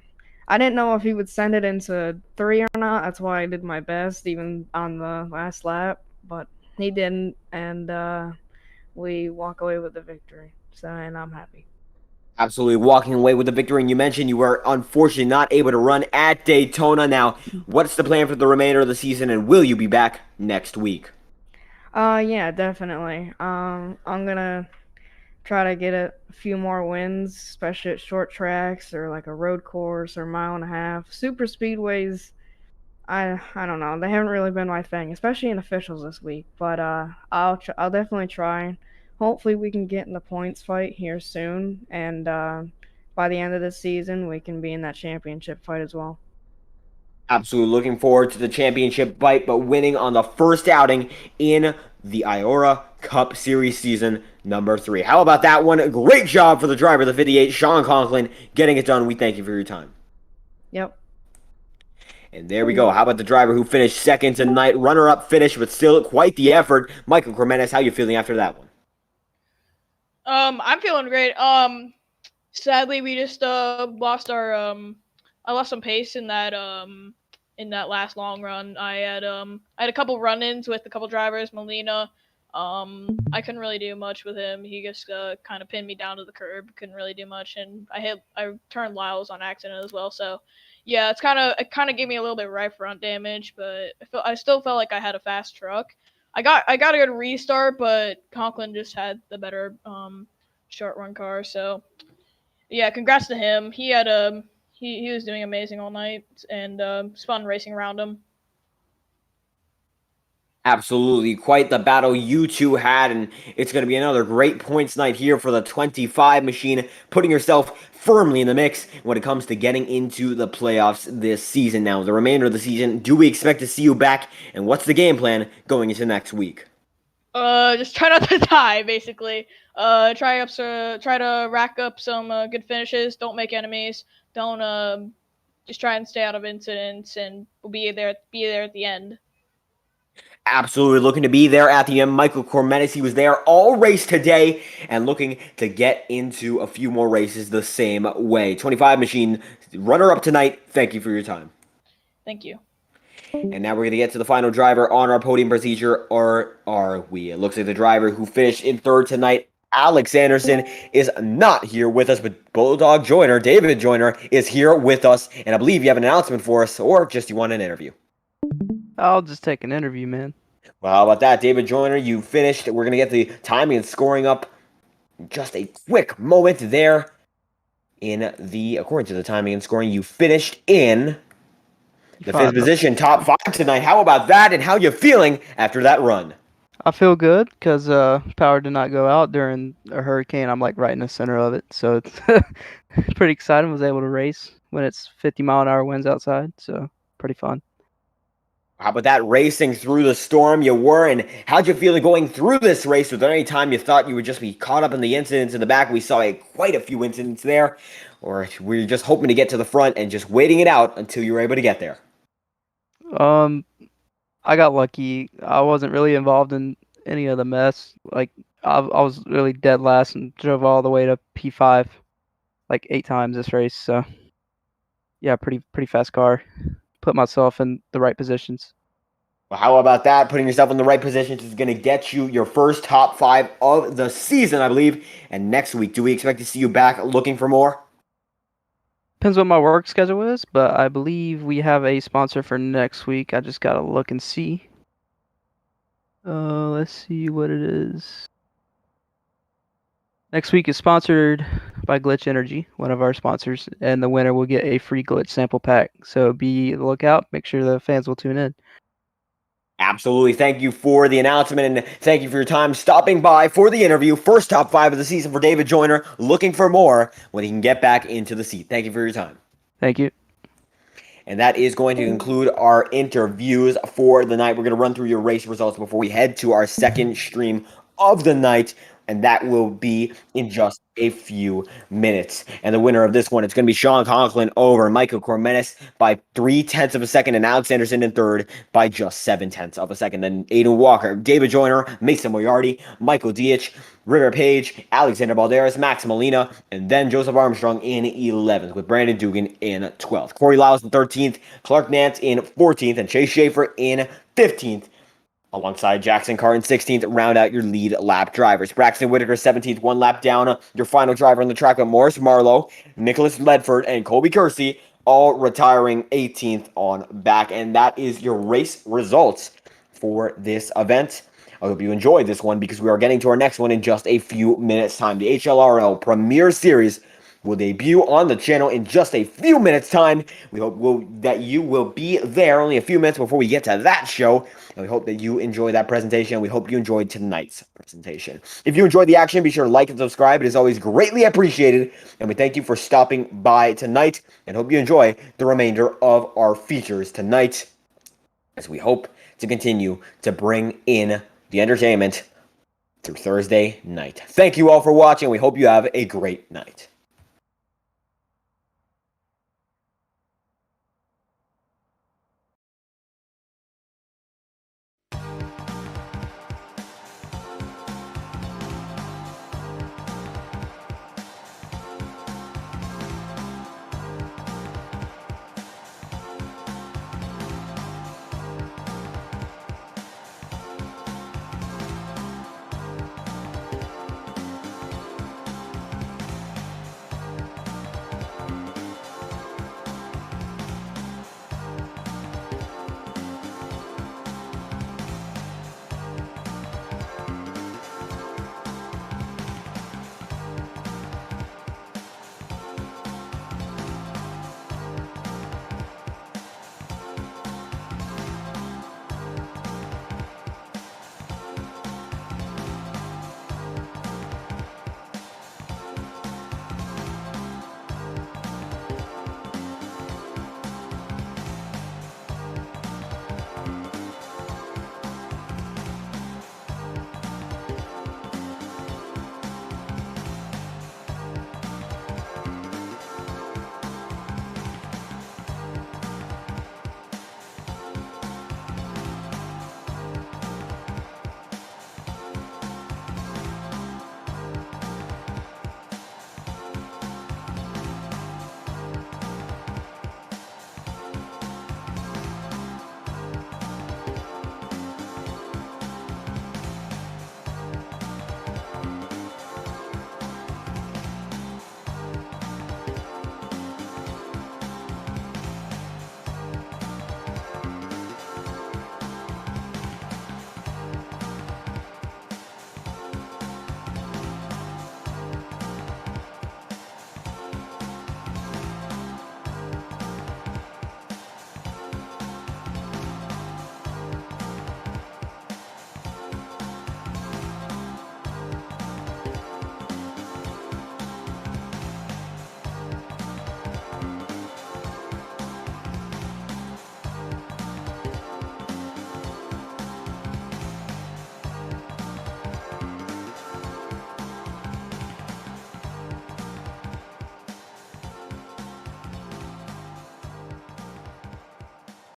didn't know if he would send it into 3 or not. That's why I did my best, even on the last lap, but he didn't, and we walk away with the victory, and I'm happy. Absolutely walking away with the victory. And you mentioned you were unfortunately not able to run at Daytona. Now, what's the plan for the remainder of the season, and will you be back next week? Yeah, definitely. I'm gonna try to get a few more wins, especially at short tracks or like a road course or mile and a half. Super speedways, I don't know. They haven't really been my thing, especially in officials this week. But I'll definitely try. Hopefully, we can get in the points fight here soon, and by the end of the season, we can be in that championship fight as well. Absolutely looking forward to the championship fight, but winning on the first outing in the IORA Cup Series season number 3. How about that one? Great job for the driver of the 58, Sean Conklin, getting it done. We thank you for your time. Yep. And there we go. How about the driver who finished 2nd tonight? Runner-up finish, but still quite the effort. Michael Cormenis, how you feeling after that one? I'm feeling great. Sadly, we just lost our I lost some pace in that last long run. I had a couple run-ins with a couple drivers. Molina, I couldn't really do much with him. He just kind of pinned me down to the curb. Couldn't really do much, and I turned Lyles on accident as well. So yeah, it kind of gave me a little bit of right front damage, but I still felt like I had a fast truck. I got a good restart, but Conklin just had the better short run car. So yeah, congrats to him. He had he was doing amazing all night, and it's fun racing around him. Absolutely, quite the battle you two had, and it's going to be another great points night here for the 25 machine, putting yourself firmly in the mix when it comes to getting into the playoffs this season. Now, the remainder of the season, do we expect to see you back, and what's the game plan going into next week? Just try not to die, basically. Try to rack up some good finishes. Don't make enemies. Don't just try and stay out of incidents, and we'll be there at the end. Absolutely looking to be there at the end. Michael Cormenis, he was there all race today and looking to get into a few more races the same way. 25 machine runner-up tonight. Thank you for your time. Thank you. And now we're going to get to the final driver on our podium procedure, or are we? It looks like the driver who finished in 3rd tonight, Alex Anderson, is not here with us, but Bulldog Joyner, David Joyner, is here with us, and I believe you have an announcement for us, or just you want an interview. I'll just take an interview, man. Well, how about that, David Joyner? You finished. We're going to get the timing and scoring up Just a quick moment there according to the timing and scoring, you finished in the fifth position, top 5 tonight. How about that, and how you feeling after that run? I feel good because power did not go out during a hurricane. I'm like right in the center of it, so it's pretty exciting. Was able to race when it's 50-mile-an-hour winds outside, so pretty fun. How about that, racing through the storm you were, and how'd you feel going through this race? Was there any time you thought you would just be caught up in the incidents in the back? We saw quite a few incidents there, or were you just hoping to get to the front and just waiting it out until you were able to get there? I got lucky. I wasn't really involved in any of the mess. Like I was really dead last and drove all the way to P5 like 8 times this race. So yeah, pretty fast car. Put myself in the right positions. Well, how about that? Putting yourself in the right positions is going to get you your first top 5 of the season, I believe. And next week, do we expect to see you back looking for more? Depends what my work schedule is, but I believe we have a sponsor for next week. I just gotta look and see. Let's see what it is. Next week is sponsored by Glitch Energy, one of our sponsors, and the winner will get a free Glitch sample pack. So be on the lookout. Make sure the fans will tune in. Absolutely. Thank you for the announcement, and thank you for your time stopping by for the interview. First top 5 of the season for David Joyner, looking for more when he can get back into the seat. Thank you for your time. Thank you. And that is going to conclude our interviews for the night. We're going to run through your race results before we head to our second stream of the night, and that will be in just a few minutes. And the winner of this one, it's going to be Sean Conklin over Michael Cormenis by 0.3 of a second, and Alex Anderson in third by just 0.7 of a second. Then Aiden Walker, David Joyner, Mason Moriarty, Michael Diich, River Page, Alexander Balderas, Max Molina, and then Joseph Armstrong in 11th, with Brandon Dugan in 12th. Corey Lyles in 13th, Clark Nance in 14th, and Chase Schaefer in 15th. Alongside Jackson Carr in 16th, round out your lead lap drivers. Braxton Whitaker 17th, 1 lap down. Your final driver on the track, Morris Marlowe, Nicholas Ledford, and Colby Kersey, all retiring 18th on back. And that is your race results for this event. I hope you enjoyed this one, because we are getting to our next one in just a few minutes' time. The HLRL Premier Series will debut on the channel in just a few minutes' time. We hope that you will be there only a few minutes before we get to that show. And we hope that you enjoy that presentation. We hope you enjoyed tonight's presentation. If you enjoyed the action, be sure to like and subscribe. It is always greatly appreciated. And we thank you for stopping by tonight, and hope you enjoy the remainder of our features tonight, as we hope to continue to bring in the entertainment through Thursday night. Thank you all for watching. We hope you have a great night.